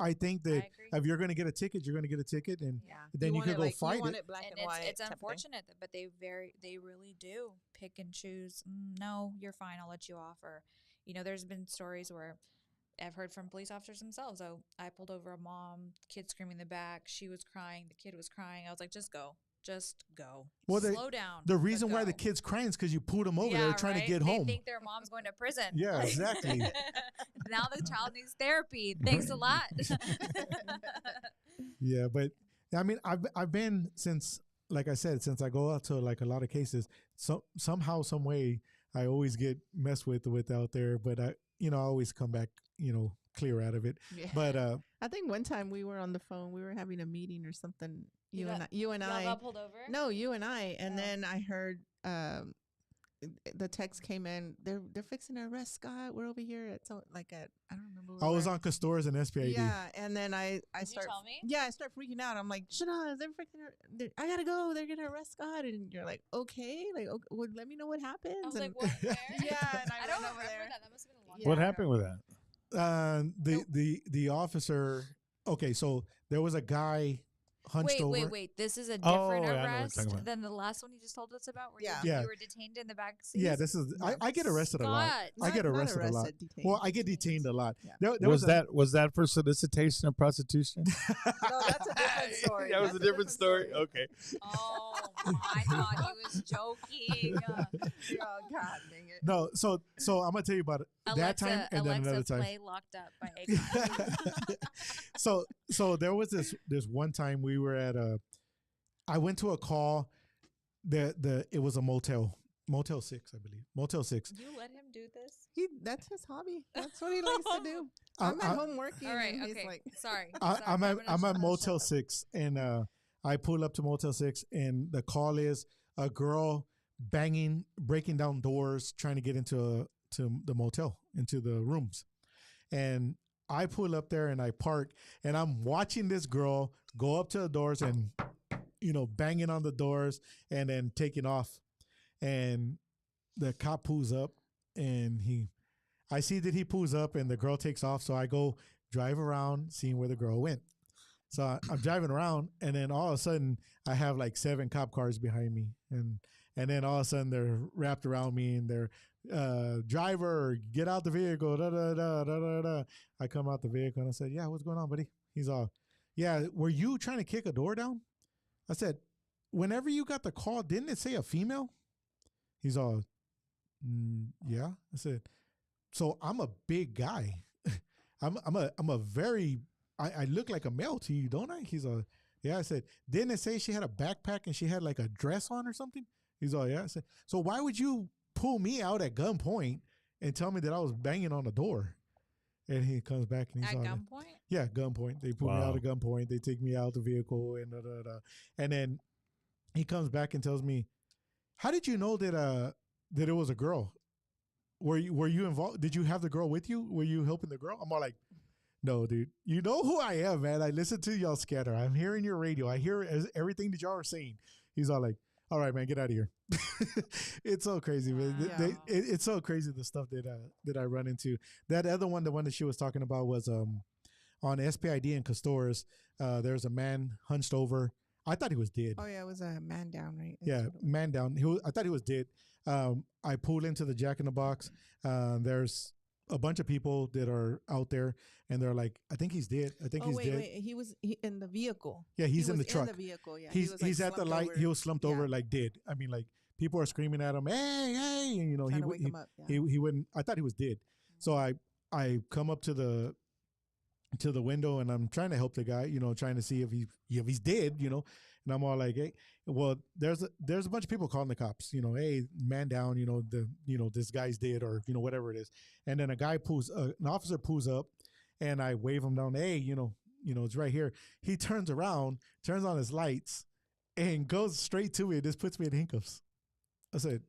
I think that I agree. if you're going to get a ticket, you're going to get a ticket, and Yeah. then you could go fight it. Black And and white. it's unfortunate, but they really do pick and choose. No, you're fine. I'll let you off. Or, you know, there's been stories where I've heard from police officers themselves. Oh, I pulled over a mom, kid screaming in the back. She was crying. The kid was crying. I was like, just go. Well, slow down. The reason but why the go. kid's crying is because you pulled them over. Yeah, They're trying to get they home. think their mom's going to prison. Yeah, Like, exactly. now the child needs therapy. Thanks a lot. Yeah, but I mean, I've been since, like I said, since I go out to like a lot of cases. So somehow, some way, I always get messed with out there. But I always come back, clear out of it. Yeah. But I think one time we were on the phone. We were having a meeting or something. You and Y'all I. got pulled over? No, you and I. And Oh. then I heard the text came in. They're fixing to arrest Scott. We're over here at I don't remember. I was on Castores and SPID. Yeah, and then I Did start. you tell me? Yeah, I start freaking out. I'm like, Chinaz, they're freaking. I gotta go. They're gonna arrest Scott, and you're like, okay, okay, well, let me know what happens. I was and like, what? Where? yeah, and I don't ran over remember there. that. That must have been a long Yeah. What time ago. happened with that? The officer. Okay, so there was a guy hunched over. Wait. This is a Oh, different yeah, I know what you're arrest talking about. than the last one you just told us about, where Yeah. Yeah. you were detained in the back seat. Yeah, this is. I get arrested a lot. Scott. I get Not arrested a lot. detained. Well, I get detained a lot. Yeah. There Was that for solicitation of prostitution? No, that's a different story. That was That's a different story. Okay. Oh, I thought he was joking. Oh God, dang it. No, so I'm gonna tell you about it that time and then another time. Play Locked Up by Akon. So there was this one time we were at I went to a call. It was a Motel 6, I believe. Motel 6. You let him do this? That's his hobby. That's what he likes to do. I'm at home working. All right, and he's okay. like, Sorry. I'm at Motel Six. 6, and I pull up to Motel 6, and the call is a girl breaking down doors, trying to get into the motel, into the rooms. And I pull up there and I park, and I'm watching this girl go up to the doors and, banging on the doors and then taking off. And the cop pulls up, and I see that he pulls up and the girl takes off. So I go drive around, seeing where the girl went. So I'm driving around, and then all of a sudden I have like 7 cop cars behind me. And then all of a sudden they're wrapped around me, and they're, driver, get out the vehicle. Da, da, da, da, da, da. I come out the vehicle and I said, yeah, what's going on, buddy? He's all, yeah, were you trying to kick a door down? I said, whenever you got the call, didn't it say a female? He's all, yeah. I said, so I'm a big guy. I'm a very, I look like a male to you, don't I? He's all, yeah. I said, didn't it say she had a backpack and she had like a dress on or something? He's all, yeah. I said, so why would you pull me out at gunpoint and tell me that I was banging on the door? And he comes back and he's At all, gunpoint? yeah, gunpoint. They pull me out at gunpoint. They take me out the vehicle and And then he comes back and tells me, how did you know that it was a girl? Were you involved? Did you have the girl with you? Were you helping the girl? I'm all like, no, dude. You know who I am, man. I listen to y'all scatter. I'm hearing your radio. I hear everything that y'all are saying. He's all like, all right, man, get out of here. It's so crazy, man. Wow. It's so crazy, the stuff that I run into. That other one, the one that she was talking about, was on SPID in Castores. There's a man hunched over. I thought he was dead. oh yeah, it was a man down, right? That's Yeah, what it was. man down. I thought he was dead. I pulled into the Jack in the Box. There's a bunch of people that are out there, and they're like, I think he's dead. I think Oh he's wait, dead. wait. He was in the vehicle. Yeah, he's He in the was truck. In the vehicle. Yeah, He's like, at the slumped light. over. He was slumped Yeah. over like dead. I mean, like people are screaming at him, hey, hey, and Trying to wake him up. Yeah. he wouldn't. I thought he was dead. So I come up to the window, and I'm trying to help the guy, trying to see if he's dead, and I'm all like, hey, well, there's a bunch of people calling the cops, hey, man down, this guy's dead, or whatever it is. And then an officer pulls up, and I wave him down, hey, it's right here. He turns around, turns on his lights, and goes straight to me and just puts me in handcuffs. I said,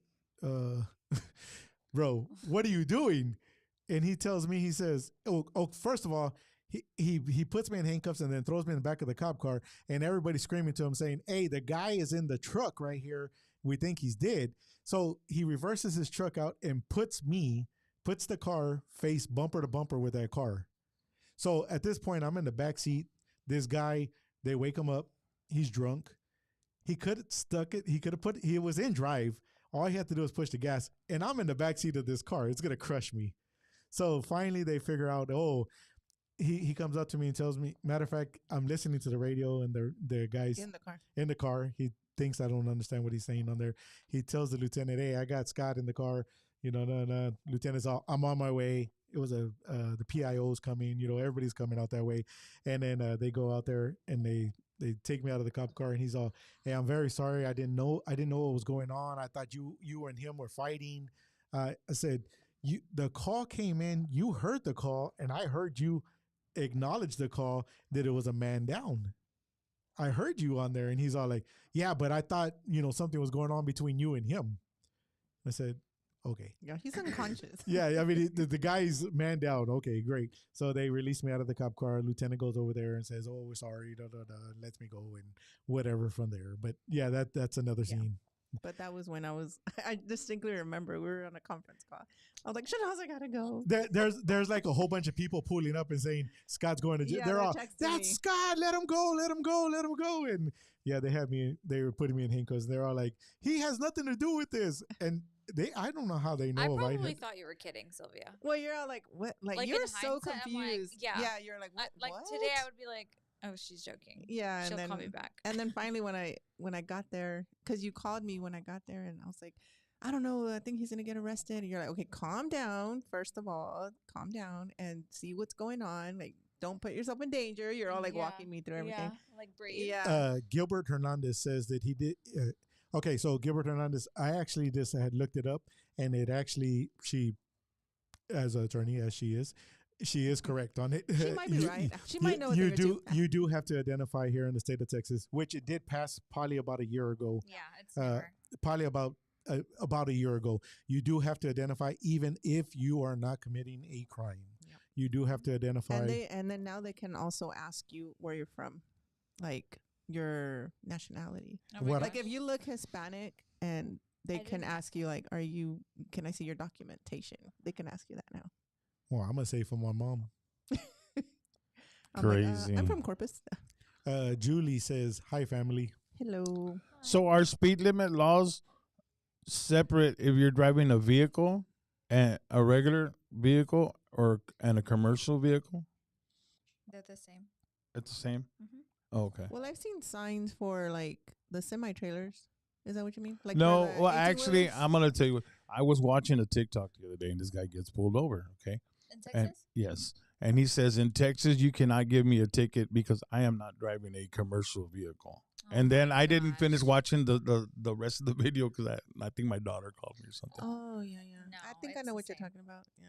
bro, what are you doing? And he tells me, he says, oh, first of all, he puts me in handcuffs and then throws me in the back of the cop car, and everybody's screaming to him saying, hey, the guy is in the truck right here. We think he's dead. So he reverses his truck out and puts the car face bumper to bumper with that car. So at this point, I'm in the back seat. This guy, they wake him up. He's drunk. He could have stuck it. He was in drive. All he had to do was push the gas, and I'm in the back seat of this car. It's going to crush me. So finally they figure out, he comes up to me and tells me, matter of fact, I'm listening to the radio, and the guy's in the car. He thinks I don't understand what he's saying on there. He tells the lieutenant, hey, I got Scott in the car. No. Lieutenant's all, I'm on my way. It was the PIO's coming, everybody's coming out that way. And then they go out there and they take me out of the cop car, and he's all, hey, I'm very sorry. I didn't know what was going on. I thought you and him were fighting. I said, the call came in, you heard the call, and I heard you acknowledge the call that it was a man down. I heard you on there. And he's all like, yeah, but I thought, something was going on between you and him. I said, okay. Yeah, he's unconscious. Yeah, I mean, the guy's man down. Okay, great. So they released me out of the cop car. Lieutenant goes over there and says, "Oh, we're sorry," lets me go and whatever from there. But yeah, that's another scene. But that was when I distinctly remember we were on a conference call. I was like, Chinaz, I gotta go. There's like a whole bunch of people pulling up and saying Scott's going to jail. Yeah, they're all, texting that's me. Scott, let him go, let him go, let him go. And yeah, they were putting me in handcuffs. They're all like, he has nothing to do with this. And I don't know how they know. I probably thought you were kidding, Sylvia. Well, you're all like, what? Like you're so confused. I'm like, yeah, you're like, what? Like today I would be like, oh, she's joking. Yeah, she'll and then call me back. And then finally, when I got there, because you called me when I got there, and I was like, I don't know, I think he's gonna get arrested. And you're like, okay, calm down. First of all, calm down and see what's going on. Like, don't put yourself in danger. You're all like walking me through everything. Yeah, like breathe. Yeah. Gilbert Hernandez says that he did. Okay, so Gilbert Hernandez, I actually just had looked it up, and it actually, she, as an attorney as she is correct on it. She might be right. She might know what they're doing. You do have to identify here in the state of Texas, which it did pass probably about a year ago. Yeah, it's never. Probably about a year ago. You do have to identify even if you are not committing a crime. Yep. You do have to identify. And then now they can also ask you where you're from, like your nationality. Like if you look Hispanic, and they can ask you like, can I see your documentation? They can ask you that now. Well, I'm gonna say for my mom. Crazy. Like, I'm from Corpus. Julie says, "Hi, family." Hello. So are speed limit laws separate if you're driving a vehicle and a regular vehicle and a commercial vehicle? They're the same. It's the same? Mm-hmm. Oh, okay. Well, I've seen signs for like the semi-trailers. Is that what you mean? Like no, well, actually, I'm going to tell you. I was watching a TikTok the other day, and this guy gets pulled over, okay? In Texas? Yes. And he says, in Texas, you cannot give me a ticket because I am not driving a commercial vehicle. Oh, and then I didn't finish watching the rest of the video because I think my daughter called me or something. Oh, yeah. No, I think I know what you're talking about. Yeah,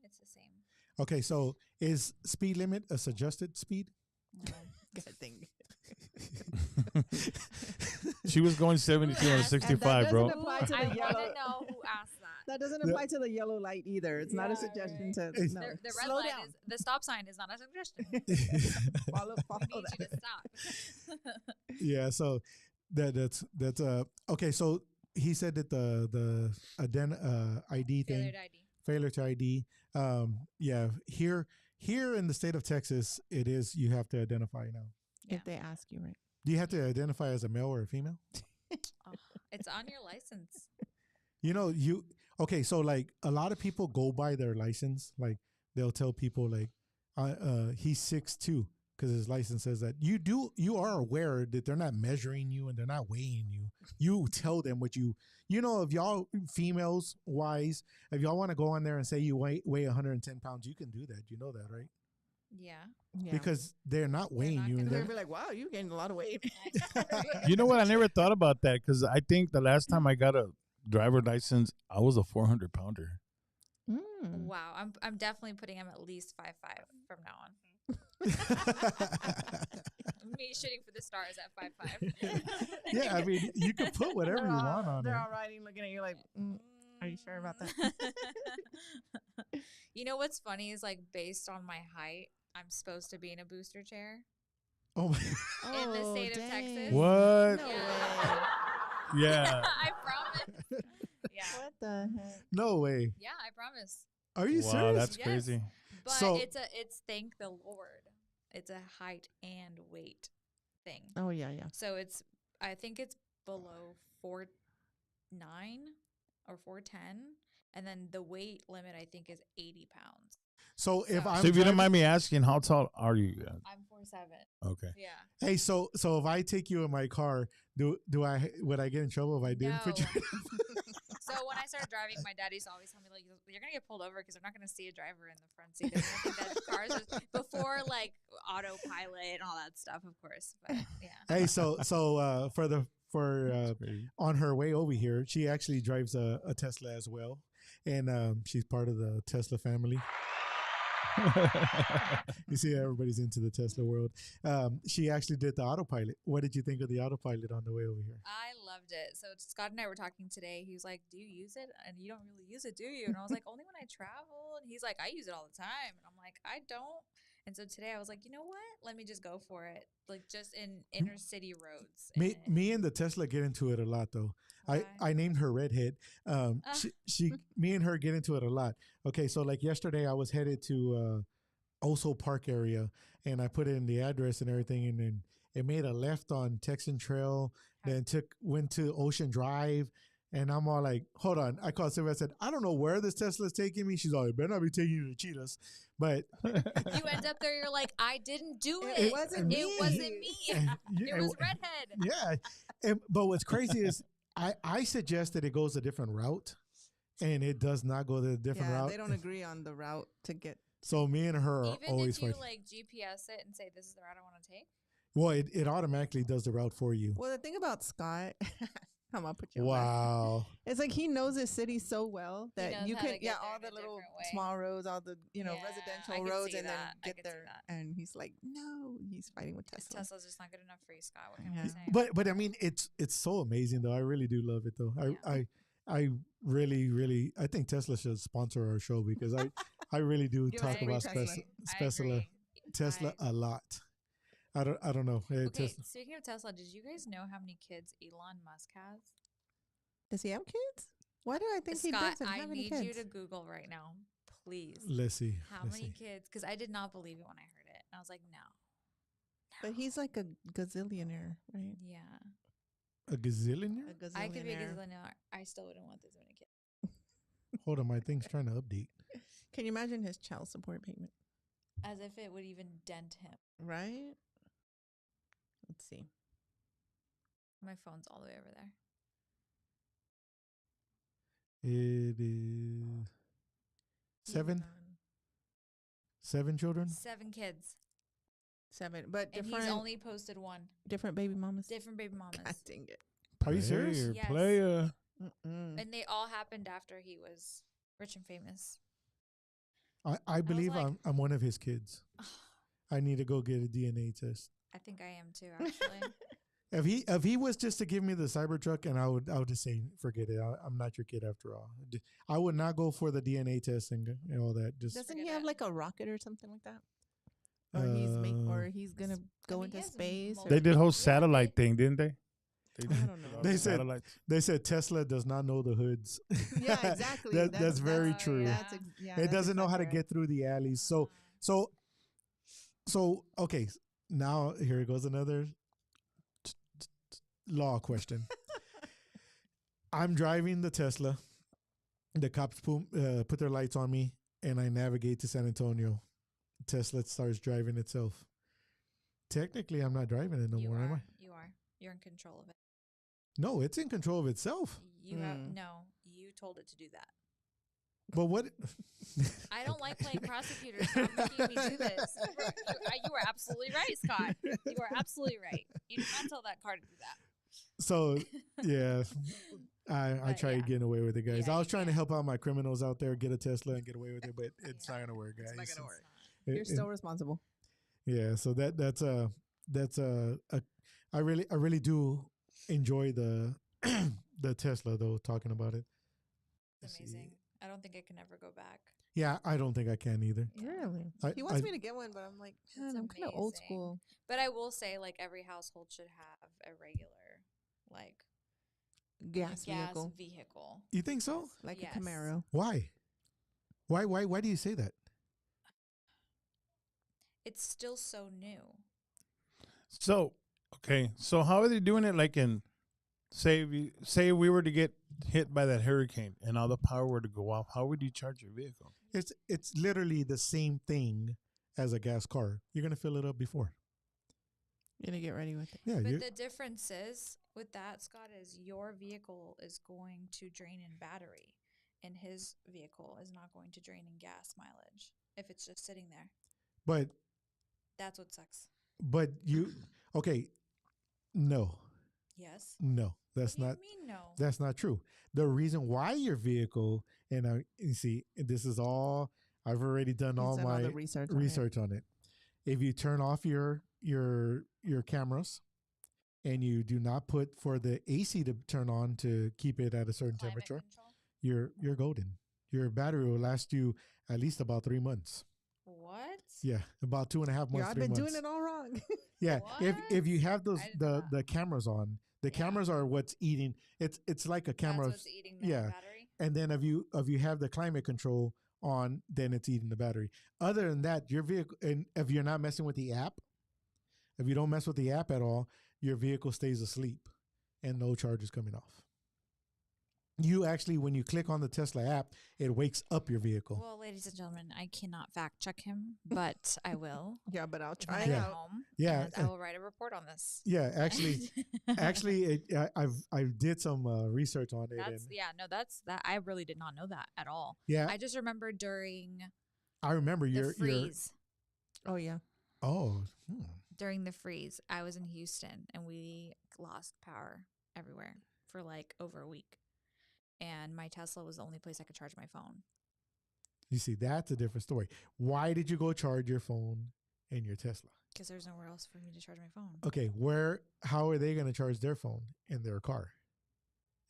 it's the same. Okay, so is speed limit a suggested speed? No. Good thing. She was going 72 on 65, bro. I want to know who asked that. That doesn't apply to the yellow light either. It's not a suggestion to the red light down. The stop sign is not a suggestion. follow we need you to stop. Yeah, so that's okay. So he said that the ID thing, failure to ID. Yeah, here in the state of Texas, it is you have to identify now. If they ask you, right? Do you have to identify as a male or a female? It's on your license. You know, okay, so like a lot of people go by their license. Like they'll tell people like, he's 6'2" because his license says that. You are aware that they're not measuring you and they're not weighing you. You tell them what you know, if y'all females wise, if y'all want to go on there and say you weigh 110 pounds, you can do that. You know that, right? Yeah. Because they're not weighing you. And they'll be like, wow, you gained a lot of weight. You know what? I never thought about that because I think the last time I got a driver license, I was a 400-pounder. Wow. I'm definitely putting him at least 5'5" from now on. Me shooting for the stars at 5'5". Yeah, I mean, you can put whatever you want on it. They're all riding, looking at you like, are you sure about that? You know what's funny is like based on my height, I'm supposed to be in a booster chair. Oh my in the state of Texas. What? No way. Yeah. I promise. Yeah. What the heck? No way. Yeah, I promise. Are you wow, serious? That's crazy. But so, it's thank the Lord. It's a height and weight thing. Oh yeah. So I think it's below 4'9" or 4'10", and then the weight limit I think is 80 pounds. So if you don't mind me asking, how tall are you? I'm 4'7". Okay. Yeah. Hey, so if I take you in my car, would I get in trouble if I didn't put you? So when I started driving, my dad used to always tell me, like, you're going to get pulled over because they're not going to see a driver in the front seat. They're going to think that cars are before, like, autopilot and all that stuff, of course. But, yeah. Hey, so on her way over here, she actually drives a Tesla as well. And she's part of the Tesla family. You see, everybody's into the Tesla world. She actually did the autopilot. What did you think of the autopilot on the way over here? I love loved it. So Scott and I were talking today. He was like, "Do you use it?" And you don't really use it, do you? And I was like, "Only when I travel." And he's like, "I use it all the time." And I'm like, "I don't." And so today I was like, you know what? Let me just go for it. Like just in inner city roads. Me and the Tesla get into it a lot though. Why? I named her Redhead. Me and her get into it a lot. Okay, so like yesterday I was headed to Oso Park area, and I put in the address and everything, and then it made a left on Texan Trail, then went to Ocean Drive, and I'm all like, hold on. I called Sylvia. I said, I don't know where this Tesla's taking me. She's all, it better not be taking you to Chinaz. But you end up there, you're like, I didn't do it. It wasn't me. It wasn't me. It was Redhead. Yeah. But what's crazy is I suggested it goes a different route, and it does not go the different route. They don't agree on the route to get. So me and her are Even always if you fighting. like GPS it and say, this is the route I want to take. Well, it automatically does the route for you. Well, the thing about Scott, I'm gonna put you on. Wow. It's like he knows his city so well that you knows how can, to get there all in the a little different way. small roads, all the, Yeah, I residential could roads, see and then that. I get could see there. that. And he's like, no, he's fighting with Tesla. Tesla's just not good enough for you, Scott. What can Yeah. we say? But I mean, it's so amazing though. I really do love it though. Yeah. I really I think Tesla should sponsor our show because I really do Give us talk free about Tesla. Tesla a lot. I don't know. Okay, Tesla. speaking of Tesla, did you guys know how many kids Elon Musk has? Does he have kids? Why do I think he Scott, doesn't I have any need kids? you to Google right now, please. Let's see. How Let's many see. kids? Because I did not believe it when I heard it. I was like, no. But he's like a gazillionaire, right? Yeah. A gazillionaire? A gazillionaire. I could be a gazillionaire. I still wouldn't want this many kids. Hold on, my thing's trying to update. Can you imagine his child support payment? As if it would even dent him. Right? Let's see. My phone's all the way over there. It is seven. Seven children? 7 kids. 7, but And different. he's only posted 1. Different baby mamas. Different baby mamas. God dang it. Are you serious? Player, Yes. player. Mm-mm. And they all happened after he was rich and famous. I believe like- I'm one of his kids. I need to go get a DNA test. I think I am too, actually. If he was just to give me the Cybertruck, and I would just say, forget it. I'm not your kid after all. I would not go for the DNA test and all that. Just Doesn't Forget he have it. like a rocket or something like that? Or he's gonna go mean, into he has space. multiple- They did whole Yeah, satellite thing, didn't they? I don't know. They They said- satellites. they said Tesla does not know the hoods. Yeah, exactly. That's very Oh, true. yeah. That's It doesn't know how to exactly right. get through the alleys. So okay. Now here goes another law question. I'm driving the Tesla. The cops put their lights on me, and I navigate to San Antonio. Tesla starts driving itself. Technically, I'm not driving it no You more, am I? are. You are. You're in control of it. No, it's in control of itself. You have Mm. no. You told it to do that. But what? I don't like playing prosecutor. Stop making me do this. You were absolutely right, Scott. You were absolutely right. You did not tell that car to do that. So yeah, I But tried yeah. getting away with it, guys. Yeah, I was you trying to can. help out my criminals out there, get a Tesla and get away with it, but it's Yeah. not gonna work, guys. It's not gonna work. It- You're it- still responsible. yeah. So that's I really do enjoy the the Tesla though. Talking about it, It's Let's see. amazing. I don't think I can ever go back. Yeah, I don't think I can either. Really? He I- wants I- me to get one, but I'm like, It's man, I'm kind of old amazing. school. But I will say, like, every household should have a regular, like, Gas vehicle, vehicle. You think so? like Yes. a Camaro. Why? Why do you say that? It's still so new. So, okay. So how are they doing it? Like in, say we were to get hit by that hurricane and all the power were to go off, how would you charge your vehicle? It's literally the same thing as a gas car. You're gonna fill it up before. You're gonna get ready with it. Yeah, But the difference is with that, Scott, is your vehicle is going to drain in battery, and his vehicle is not going to drain in gas mileage if it's just sitting there. but That's what sucks. you okay? No, Yes. that's What not. do you mean no? That's not true. The reason why your vehicle, and you see, this is all I've already done all He's done my the research. research on it. If you turn off your cameras and you do not put for the AC to turn on to keep it at a certain Climate temperature, control. you're golden. Your battery will last you at least about 3 months. What? Yeah, about 2.5 months. I've 3 been months. doing it all wrong. Yeah, if you What? have those I did not. the cameras on, the Yeah. cameras are what's eating. It's like a camera. That's what's eating the yeah, battery. and then if you have the climate control on, then it's eating the battery. Other than that, your vehicle, and if you're not messing with the app, if you don't mess with the app at all, your vehicle stays asleep and no charge is coming off. You actually, when you click on the Tesla app, it wakes up your vehicle. Well, ladies and gentlemen, I cannot fact check him, but I will. Yeah, but I'll when try I it get out. home. Yeah, And I will write a report on this. Yeah, actually, I did some research on it. That's that. I really did not know that at all. Yeah, I just remember during I remember the your freeze. Oh yeah. During the freeze, I was in Houston and we lost power everywhere for like over a week. And my Tesla was the only place I could charge my phone. You see, that's a different story. Why did you go charge your phone and your Tesla? Because there's nowhere else for me to charge my phone. Okay, how are they going to charge their phone in their car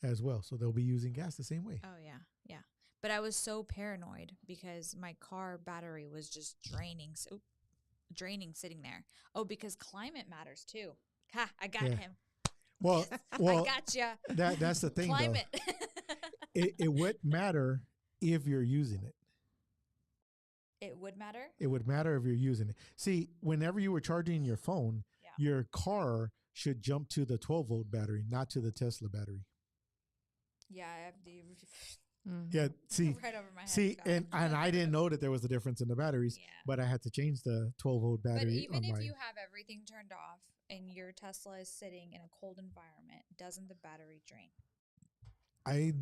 as well? So they'll be using gas the same way. Oh, yeah. Yeah. But I was so paranoid because my car battery was just draining sitting there. Oh, because climate matters too. Ha, I got him. Well, I got you. That's the thing, Climate. though. It would matter if you're using it. It would matter? It would matter if you're using it. See, whenever you were charging your phone, your car should jump to the 12-volt battery, not to the Tesla battery. Yeah, I have the Yeah, see, right over my head. see, and I didn't know that there was a difference in the batteries, but I had to change the 12-volt battery. But even on if mine. you have everything turned off and your Tesla is sitting in a cold environment, doesn't the battery drain? I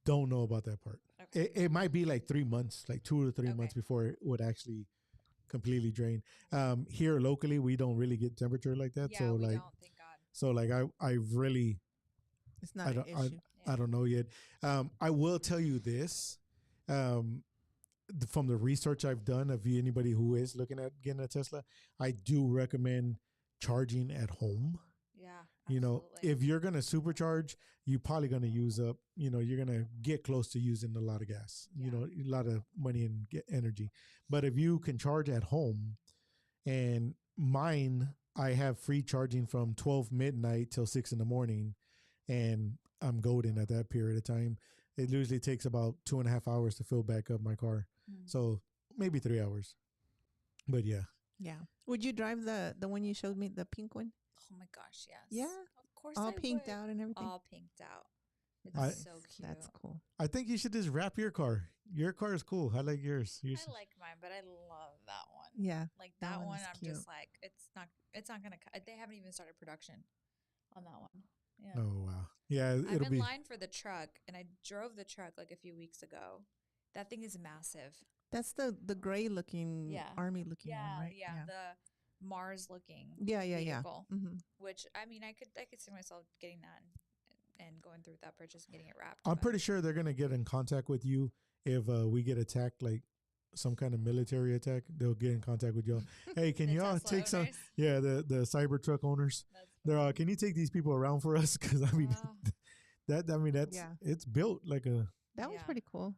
don't know about that part. Okay. It might be like 3 months, like 2 to 3 months before it would actually completely drain. Here locally, we don't really get temperature like that. Yeah, so we like, don't, thank God. So like I really, it's not an issue. I don't know yet. I will tell you this, from the research I've done of anybody who is looking at getting a Tesla, I do recommend charging at home. Yeah. You know, if you're going to supercharge, you're probably going to use up, you're going to get close to using a lot of gas, a lot of money and energy. But if you can charge at home, and mine, I have free charging from 12 midnight till 6 in the morning, and I'm golden at that period of time. It usually takes about 2.5 hours to fill back up my car. So maybe 3 hours. But yeah. Yeah. Would you drive the one you showed me, the pink one? Oh my gosh, yes. Yeah. Of course all I pinked would. out and everything. All pinked out. It's so cute. That's cool. I think you should just wrap your car. Your car is cool. I like yours. I like mine, but I love that one. Yeah. Like that one, I'm cute. just like, it's not going to, they haven't even started production on that one. Yeah. Oh, wow. Yeah, I'm it'll in be. line for the truck, and I drove the truck like a few weeks ago. That thing is massive. That's the gray looking, army looking one, right? Yeah, the Mars looking vehicle. Mm-hmm. Which, I mean, I could see myself getting that and going through that purchase and getting it wrapped. I'm pretty sure they're going to get in contact with you if we get attacked, like some kind of military attack. They'll get in contact with y'all. Hey, can y'all take some? Yeah, the Cybertruck owners. They're can you take these people around for us? Because I mean, it's built like a. That was pretty cool.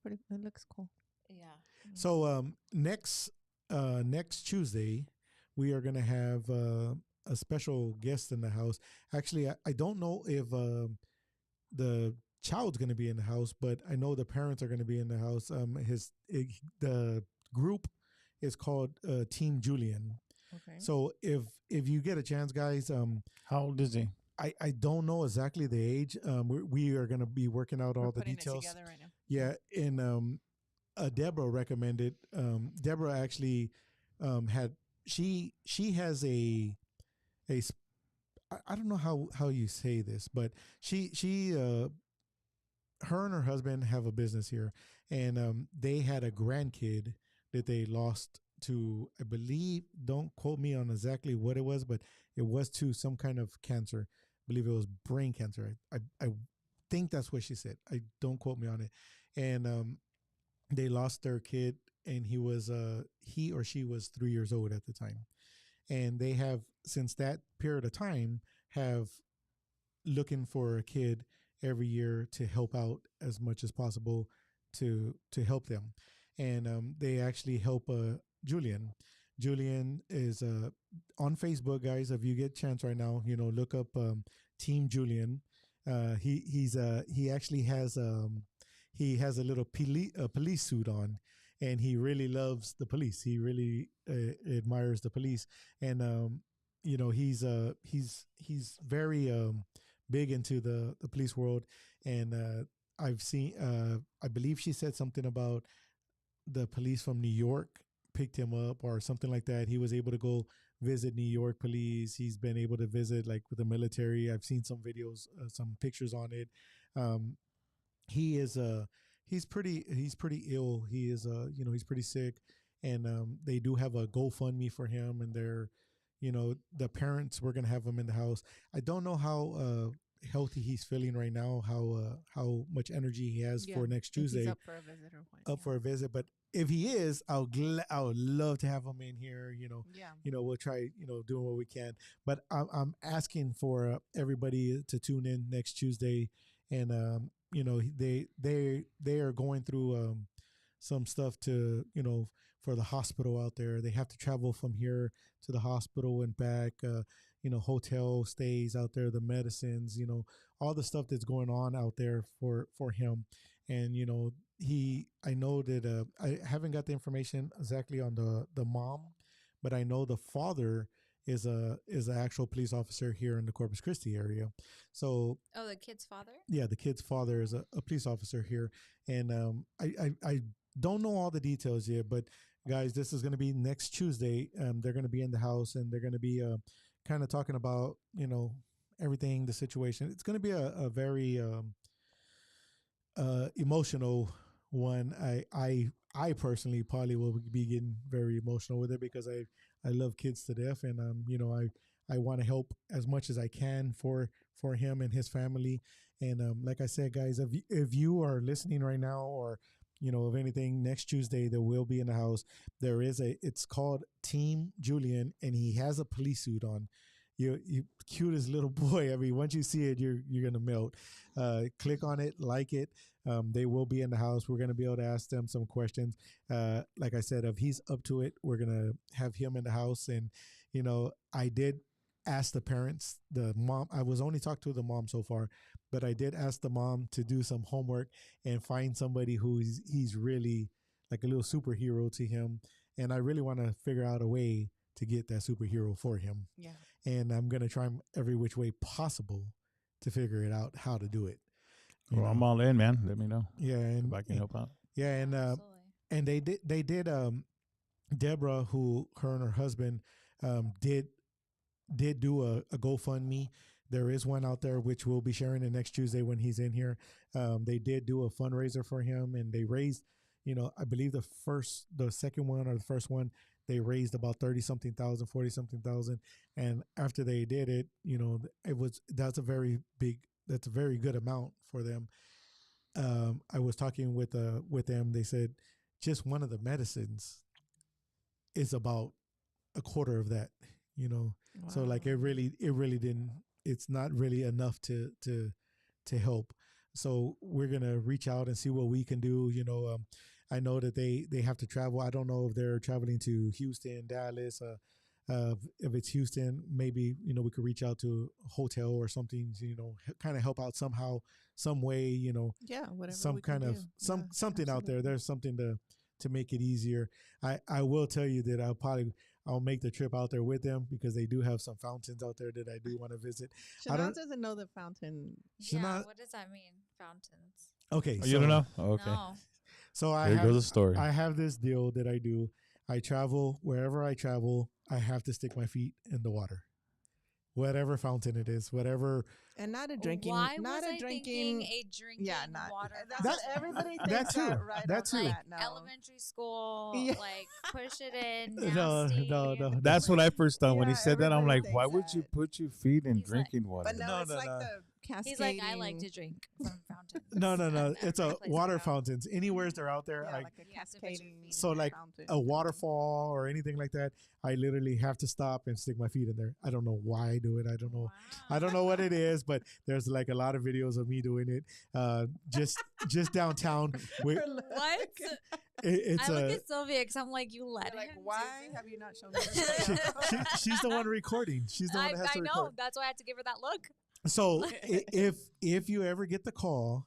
It looks cool. Yeah. So next Tuesday, we are going to have a special guest in the house. Actually, I don't know if the child's going to be in the house, but I know the parents are going to be in the house. The group is called Team Julian. Okay. So if you get a chance, guys, how old is he? I don't know exactly the age. We are going to be working out all the details. It together right now. Yeah, and Deborah recommended. Deborah actually had she has a I don't know how you say this, but her and her husband have a business here, and they had a grandkid that they lost to, I believe, don't quote me on exactly what it was, but it was to some kind of cancer. I believe it was brain cancer. I think that's what she said. I don't quote me on it. And they lost their kid, and he or she was 3 years old at the time. And they have, since that period of time, have looking for a kid every year to help out as much as possible to help them, and they actually help Julian. Julian is on Facebook, guys. If you get a chance right now, look up Team Julian. He actually has he has a little police suit on, and he really loves the police. He really admires the police, and he's very big into the police world, and I've seen I believe she said something about the police from New York picked him up or something like that. He was able to go visit New York police. He's been able to visit like with the military. I've seen some videos, some pictures on it. Um, he is he's pretty ill. He is he's pretty sick, and they do have a GoFundMe for him, and they're the parents, we're gonna have him in the house. I don't know how healthy he's feeling right now, how much energy he has for next Tuesday. He's up for a visit or what? Up for a visit, but if he is, I would love to have him in here. We'll try doing what we can. But I'm asking for everybody to tune in next Tuesday, and they are going through some stuff to for the hospital out there. They have to travel from here to the hospital and back. Hotel stays out there, the medicines, all the stuff that's going on out there for him. And I know that I haven't got the information exactly on the mom, but I know the father is an actual police officer here in the Corpus Christi area. So the kid's father? Yeah, the kid's father is a police officer here, and I don't know all the details yet, but guys, this is going to be next Tuesday. They're going to be in the house, and they're going to be kind of talking about everything, the situation. It's going to be a very emotional one. I personally probably will be getting very emotional with it because I love kids to death, and I want to help as much as I can for him and his family. And like I said, guys, if you are listening right now, or of anything, next Tuesday there will be in the house. It's called Team Julian, and he has a police suit on. You cutest little boy. I mean, once you see it, you're gonna melt. Click on it, like it. They will be in the house. We're gonna be able to ask them some questions. Like I said, if he's up to it, we're gonna have him in the house. And I did ask the parents, the mom. I was only talked to the mom so far, but I did ask the mom to do some homework and find somebody he's really like a little superhero to him. And I really want to figure out a way to get that superhero for him. Yeah. And I'm going to try every which way possible to figure it out how to do it. Well, I'm all in, man. Let me know. Yeah. And if I can help out. Yeah. And they did, Deborah, who her and her husband, did do a GoFundMe. There is one out there, which we'll be sharing it next Tuesday when he's in here. They did do a fundraiser for him, and they raised, I believe the second one or the first one, they raised about 30-something thousand, 40-something thousand. And after they did it, that's a very good amount for them. I was talking with them. They said just one of the medicines is about a quarter of that, Wow. So like it really didn't, it's not really enough to help. So we're going to reach out and see what we can do. I know that they have to travel. I don't know if they're traveling to Houston, Dallas. If it's Houston, maybe, we could reach out to a hotel or something, kind of help out somehow, some way, Yeah, whatever. Some kind of, something absolutely out there. There's something to make it easier. I will tell you that I'll make the trip out there with them because they do have some fountains out there that I do want to visit. Chinaz doesn't know the fountain. Yeah, what does that mean? Fountains. Okay. You don't know? Oh, okay. No. So Here goes the story. I have this deal that I do. I travel, wherever I travel, I have to stick my feet in the water. Whatever fountain it is, whatever. And not a drinking. Why not was a I drinking. thinking a drinking water That's fountain? Everybody thinks that too. right That off too. the Like bat, no. elementary school, Yeah. like push it in. No. Nasty. That's what I first thought when he Yeah, said that. I'm everybody like, why thinks would you that. put your feet in He's like- drinking water? But no, it's like the cascading. He's like, I like to drink from fountains. No. At It's a my place to water go. fountains. Anywhere they're out there, Yeah, I like a You have to put your cascading. feet so like fountain. a waterfall or anything like that, I literally have to stop and stick my feet in there. I don't know why I do it. I don't know. I don't know what it is, but there's like a lot of videos of me doing it. Just downtown. What? It's I look at Sylvia because I'm like, you let Like, him. do why this? have you not shown me? she's the one recording. She's the one that has I to know. record. That's why I had to give her that look. So if you ever get the call,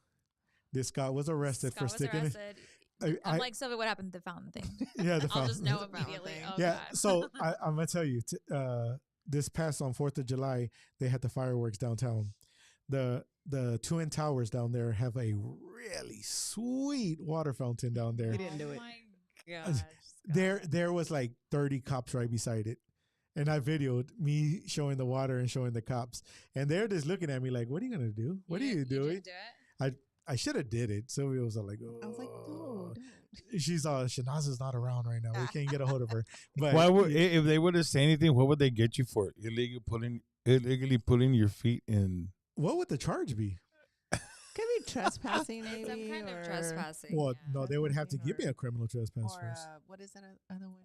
this guy was arrested Scott for was sticking arrested. it. I'm like, Sylvia, what happened to the fountain thing? Yeah, the I'll just fountain. know The fountain immediately. thing. Oh, Yeah, God. so I'm gonna tell you, this past on 4th of July, they had the fireworks downtown. The Twin Towers down there have a really sweet water fountain down there. We didn't do it. Oh, my gosh. There was like 30 cops right beside it. And I videoed me showing the water and showing the cops. And they're just looking at me like, what are you going to do? What are you doing? didn't do it? I should have did it. Sylvia was like, oh. I was like, no, don't. She's Chinaz is not around right now. We can't get a hold of her. But Why would if they would have said anything? What would they get you for? Illegally putting your feet in. what would the charge be? Could be trespassing, maybe. It's some kind or, of trespassing. Well, yeah. no, they would have to give me Or- a criminal trespass Or first. what is that other one?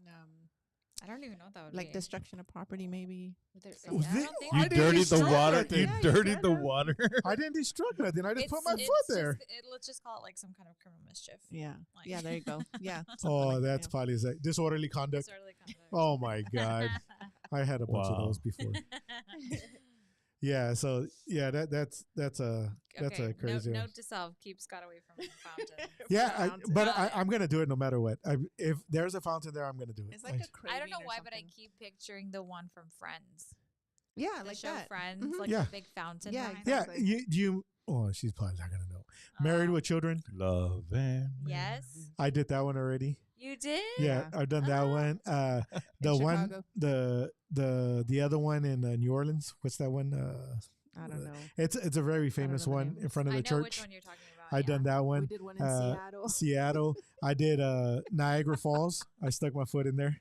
I don't even know what that would Like be. destruction of property, maybe. I don't think I You didn't dirtied the destroy water. nothing. You Yeah, you dirtied the should've. water. I didn't destruct nothing. I just put my it's foot just- there. let's just call it like some kind of criminal mischief. Yeah. Like- Yeah, there you go. Yeah. something Oh, like that, that's yeah. probably disorderly conduct. Disorderly conduct. Oh my God, I had a bunch of Wow. those before. Yeah, so yeah, that's a crazy one. Note to self: keep Scott away from the fountain. Yeah, Fountain. but I'm gonna do it no matter what. If there's a fountain there, I'm gonna do it. It's like a craving I don't know or why, but I something. keep picturing the one from Friends. Yeah, The like show that. Friends, Mhm. like Yeah. the big fountain. Yeah, behind Yeah, it. exactly. you. Oh, she's probably not gonna know. Married with Children. Love and Yes, I did that one already. you did. Yeah, I've done that one. The In one, Chicago. the other one in New Orleans. What's that one? I don't know. It's a very know famous the one name. in front of I the know church. which one you're talking about. I done that We one. did one in Seattle. Seattle. I did Niagara Falls. I stuck my foot in there.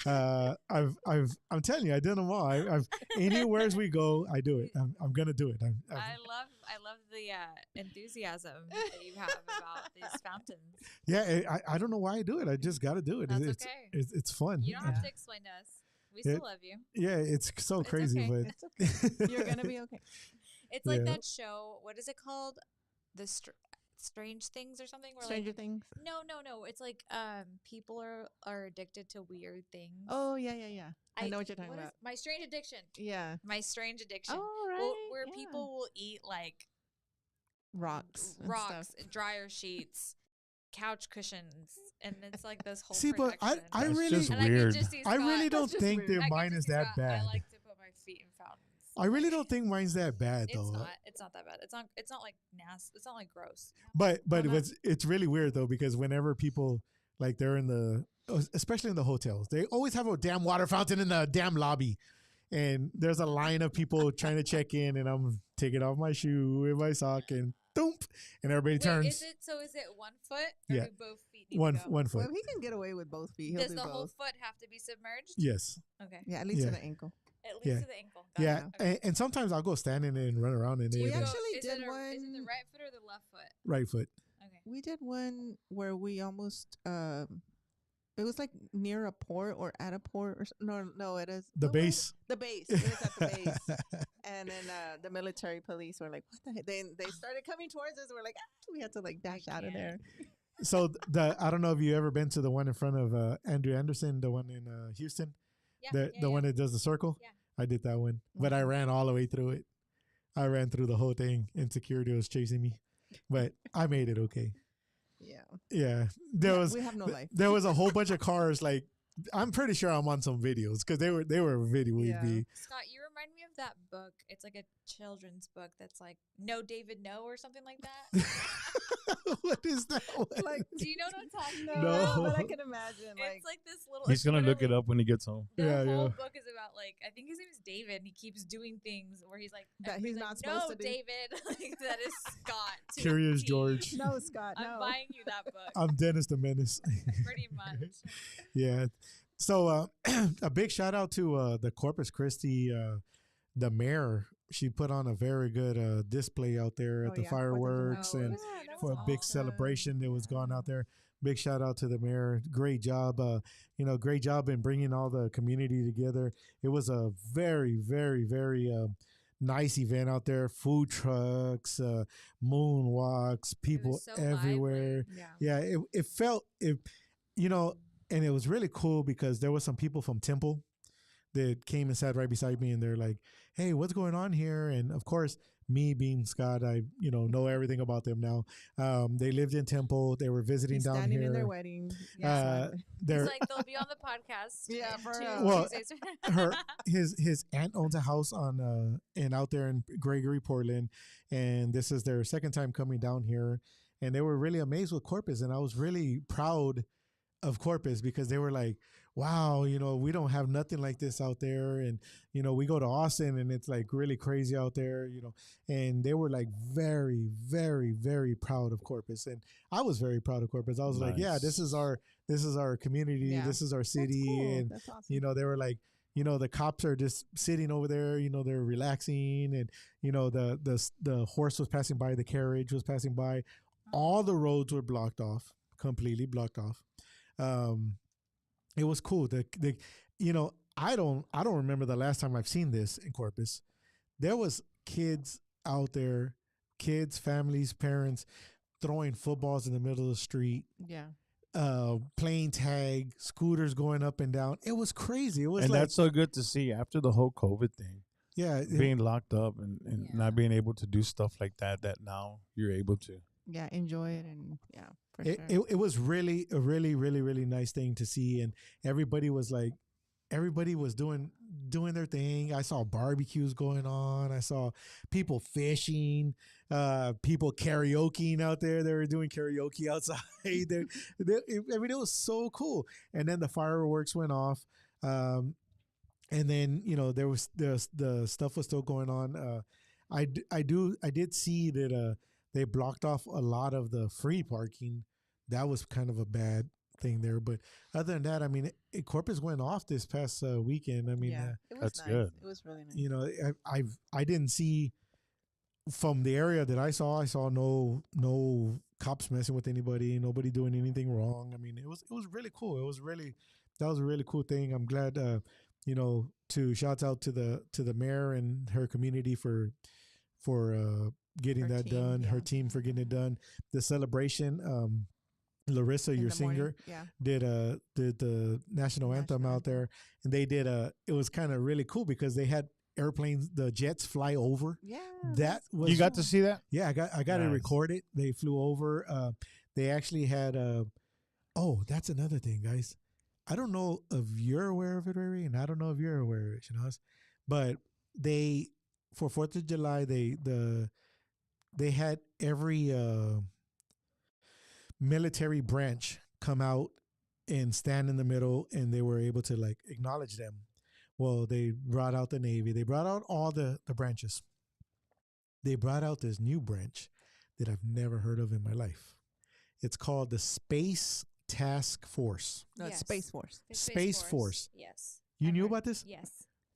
I'm telling you, I did them all. I've anywhere as we go, I do it. I'm gonna do it. I love the enthusiasm that you have about these fountains. Yeah, I don't know why I do it. I just got to do it. That's It's okay. it's fun. You don't have to explain to us. We still love you. Yeah, it's so It's crazy, okay. but You're gonna be okay. It's like Yeah. that show. What is it called? The Strange Things or something. Where Stranger like, Things. No. It's like people are addicted to weird things. Oh yeah. I know what you're talking what is- about. My Strange Addiction. Yeah. My Strange Addiction. Oh right. Where yeah. people will eat like rocks, and rocks, stuff. dryer sheets, couch cushions, and it's like this whole. see, but I production. I That's really just And I could weird. just see I Scott- really don't just think weird. their I could mine just is see that Scott, bad. I like to put my feet in fountains. I really don't think mine's that bad It's though. not. It's not that bad. It's not like nasty. It's not like gross. But Why not? it's really weird though, because whenever people like they're in especially in the hotels, they always have a damn water fountain in the damn lobby, and there's a line of people trying to check in, and I'm taking off my shoe and my sock and thump, and everybody Wait, turns is it 1 foot? Or Yeah. do both feet need one to go? one foot. Well, if he can get away with both feet, he'll Does do the whole both. foot have to be submerged? Yes, Okay. Yeah, at least Yeah. to the ankle. At least Yeah. to the ankle. Got yeah, it. Okay. and sometimes I'll go stand in it and run around in Do it. you We and go- actually is did it Is it the one- right foot or the left foot? right foot. Okay. We did one where we almost it was like near a port or at a port or no, it is The what was it? base. The base. It was at the base. And then the military police were like, "What the heck?" They started coming towards us. We're like, we had to like dash out of there. So I don't know if you ever been to the one in front of Andrew Anderson, the one in Houston, Yeah. the one that does the circle. Yeah. I did that one, but I ran all the way through it. I ran through the whole thing, and security was chasing me, but I made it okay. Yeah. Yeah, We have no life. there was a whole bunch of cars. Like, I'm pretty sure I'm on some videos because they were video. Yeah. Scott, you remind me of that book. It's like a children's book that's like No David No or something like that. What is that one? Like, Do you know what I'm talking no, about? No. but I can imagine. Like, It's like this little. He's it's gonna look it literally- up when he gets home. The Yeah, whole yeah. book is about like I think his name is David, and he keeps doing things where he's like That he's everybody's not like, supposed no, to do." David, like, that is Scott. to a Curious T. George. no, Scott, no. I'm buying you that book. I'm Dennis the Menace. Pretty much. Yeah. So a big shout out to the Corpus Christi, the mayor she put on a very good display out there at the fireworks Oh, and yeah, that for a was big awesome. celebration that was going Yeah. out there. Big shout out to the mayor. Great job. Great job in bringing all the community together. It was a very, very, very nice event out there. Food trucks, moonwalks, people so everywhere. lively. Yeah. Yeah, it felt it, you know, and it was really cool because there was some people from Temple that came and sat right beside me, and they're like, "Hey, what's going on here?" And of course, me being Scott, I know everything about them now. They lived in Temple. They were visiting He's down standing here. in their wedding. Uh, He's they're like, they'll be on the podcast. Yeah, in for 2 real. Well, Tuesdays. her his aunt owns a house on and out there in Gregory, Portland, and this is their second time coming down here, and they were really amazed with Corpus, and I was really proud of Corpus because they were like, wow, we don't have nothing like this out there. And, we go to Austin and it's like really crazy out there, and they were like very, very, very proud of Corpus. And I was very proud of Corpus. I was like, yeah, this is our community. Yeah. This is our city. That's cool. And, That's awesome. they were like, the cops are just sitting over there, they're relaxing. And, the horse was passing by, the carriage was passing by. All the roads were blocked off, completely blocked off. It was cool. I don't remember the last time I've seen this in Corpus. There was kids out there, kids, families, parents throwing footballs in the middle of the street. Yeah. Playing tag, scooters going up and down. It was crazy. It was And like, that's so good to see after the whole COVID thing, yeah, being locked up and Yeah. not being able to do stuff like that now you're able to. Yeah. Enjoy it. And yeah, for it, sure. it was really a really, really, really nice thing to see. And everybody was doing their thing. I saw barbecues going on. I saw people fishing, people karaokeing out there. They were doing karaoke outside. It was so cool. And then the fireworks went off. And then, there was the stuff was still going on. I did see that they blocked off a lot of the free parking. That was kind of a bad thing there. But other than that, I mean, Corpus went off this past weekend. I mean, yeah. It was that's nice. good. It was really nice. I didn't see from the area that I saw no cops messing with anybody, nobody doing anything wrong. I mean, it was really cool. That was a really cool thing. I'm glad, to shouts out to the mayor and her community for getting Her that team, done. Her yeah. team for getting it done. The celebration, Larissa, In your the morning, singer, Yeah. did the national anthem National out anthem. there, and they did it was kind of really cool because they had airplanes, the jets fly over. Yeah. That was You got to see that? yeah, I got it Nice. recorded. They flew over. They actually had oh, that's another thing, guys. I don't know if you're aware of it, Ray, and I don't know if you're aware of it, Chinaz, but they for 4th of July they had every military branch come out and stand in the middle, and they were able to like acknowledge them. Well, they brought out the Navy. They brought out all the branches. They brought out this new branch that I've never heard of in my life. It's called the Space Task Force. No, it's Yes. Space Force. The Space Force. Yes. You I've knew heard- about this? Yes.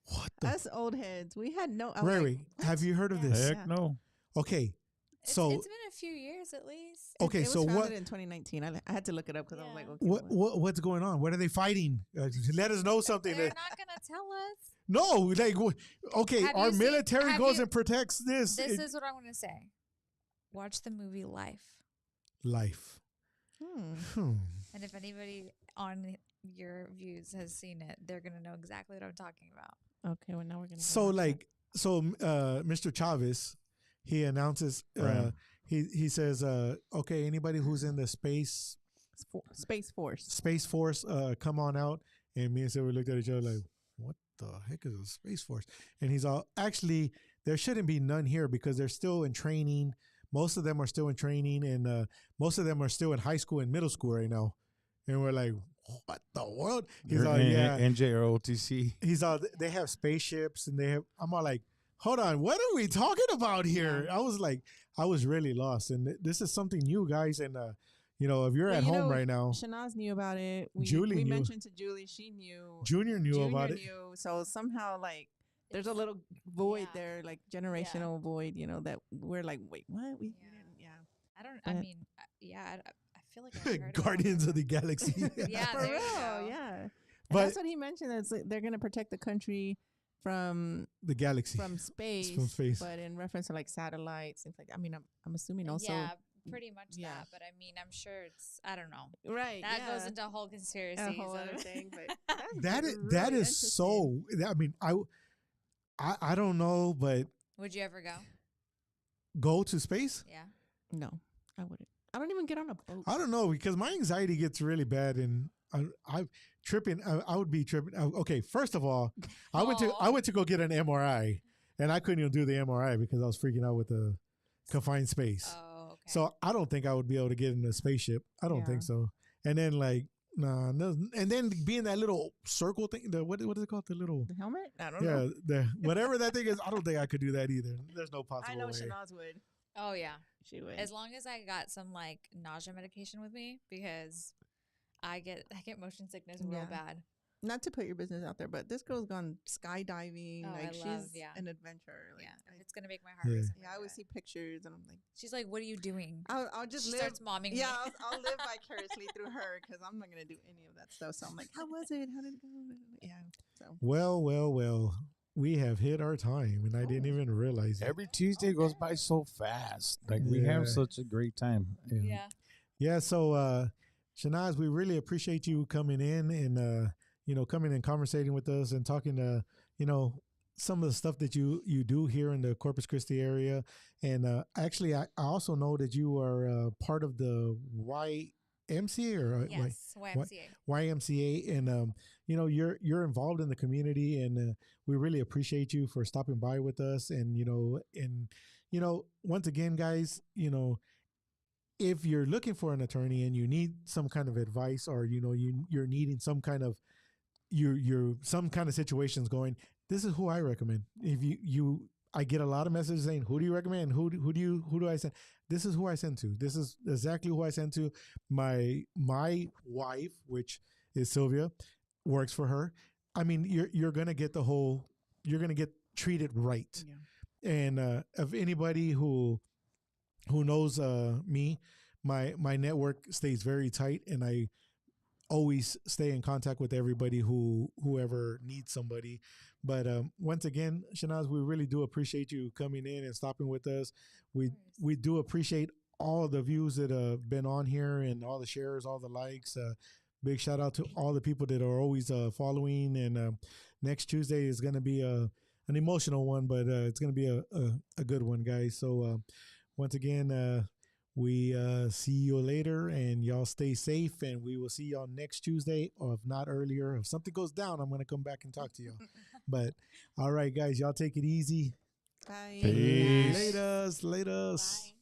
What the? Us old heads. We had no. I was Ray, like, Ray, what? have you heard of Yeah. this? Heck Yeah. no. Okay. It's So been a few years at least. okay, It was so founded what in 2019. I had to look it up because I was like, Yeah. okay. what's going on? What are they fighting? Let us know something. They're not gonna tell us. No, like okay, Have our you seen- military have goes you- and protects this. This is what I'm gonna say. Watch the movie Life, Life. Hmm. and if anybody on your views has seen it, they're gonna know exactly what I'm talking about. Okay, well now we're gonna. So Mr. Chavez, he announces Right. he says okay, anybody who's in the Space Space Force. come on out. And me and Silver looked at each other like, what the heck is a Space Force? And he's all, actually, there shouldn't be none here because they're still in training. Most of them are still in training, and most of them are still in high school and middle school right now. And we're like, what the world? He's You're all, in- yeah. NJ or OTC. He's all, they have spaceships, and they have, I'm all like, hold on, what are we talking about here? I was like, I was really lost. And this is something new, guys. And, if you're Well, at you home know, right now, Shanaz knew about it. Julie we knew. mentioned to Julie. She knew. Junior knew about it. Knew. So somehow, like, there's a little void yeah. there, like generational void, you know, that we're like, wait, what? We Yeah. didn't, yeah. I don't. I But- mean, I feel like I've heard Guardians of about the Galaxy. Yeah, For there you real, go. yeah. And But- that's what he mentioned. It's like they're going to protect the country from The galaxy. space, space. but in reference to like satellites, things like that. I mean, I'm assuming also, yeah, pretty much yeah. that. But I mean, I'm sure it's. I don't know. right? That yeah. goes into a whole conspiracy. a whole so- other thing, but that is really that is interesting. so. I mean, I don't know, but Would you ever go? go to space. Yeah. No, I wouldn't. I don't even get on a boat. I don't know because my anxiety gets really bad and I tripping. I would be tripping. Okay, first of all, I went to go get an MRI and I couldn't even do the MRI because I was freaking out with the confined space. Oh, okay. So I don't think I would be able to get in a spaceship. I don't think so. And then like nah, no, and then being that little circle thing, the what is it called? The little The helmet? I don't know. the whatever that thing is. I don't think I could do that either. There's no possible I know way. Chinaz would. Oh yeah. She would. As long as I got some like nausea medication with me because I get motion sickness real Yeah. bad. Not to put your business out there, but this girl's gone skydiving. Oh, like I she's love, yeah. an adventurer. Like, Yeah, if it's gonna make my heart Yeah. race. yeah, I always see pictures and I'm like, She's like, "What are you doing?" I'll just She live. starts momming Yeah, me. I'll live vicariously through her because I'm not gonna do any of that stuff. So I'm like, how was it? How did it go? Yeah. So Well. We have hit our time, and I didn't even realize it. Every Tuesday goes by so fast. Like we have Yeah. such a great time. And Yeah. Yeah, so Chinaz, we really appreciate you coming in and coming and conversating with us and talking to some of the stuff that you do here in the Corpus Christi area. And actually, I also know that you are part of the YMCA or Yes. YMCA. YMCA, and you're involved in the community, and we really appreciate you for stopping by with us. And once again, guys, if you're looking for an attorney and you need some kind of advice, or you're needing some kind of some kind of situations going, this is who I recommend. If I get a lot of messages saying, who do you recommend? Who do I send? This is who I send to. This is exactly who I send to. My wife, which is Sylvia, works for her. I mean, you're gonna get you're gonna get treated right. yeah. And of anybody who knows me, my network stays very tight, and I always stay in contact with everybody whoever needs somebody. But once again, Chinaz, we really do appreciate you coming in and stopping with us. We do appreciate all the views that have been on here and all the shares, all the likes. Big shout out to all the people that are always following. And next Tuesday is going to be an emotional one, but it's going to be a good one, guys. So once again, we see you later, and y'all stay safe, and we will see y'all next Tuesday, or if not earlier. If something goes down, I'm going to come back and talk to y'all. But all right, guys, y'all take it easy. Bye. Peace. Laters. Bye.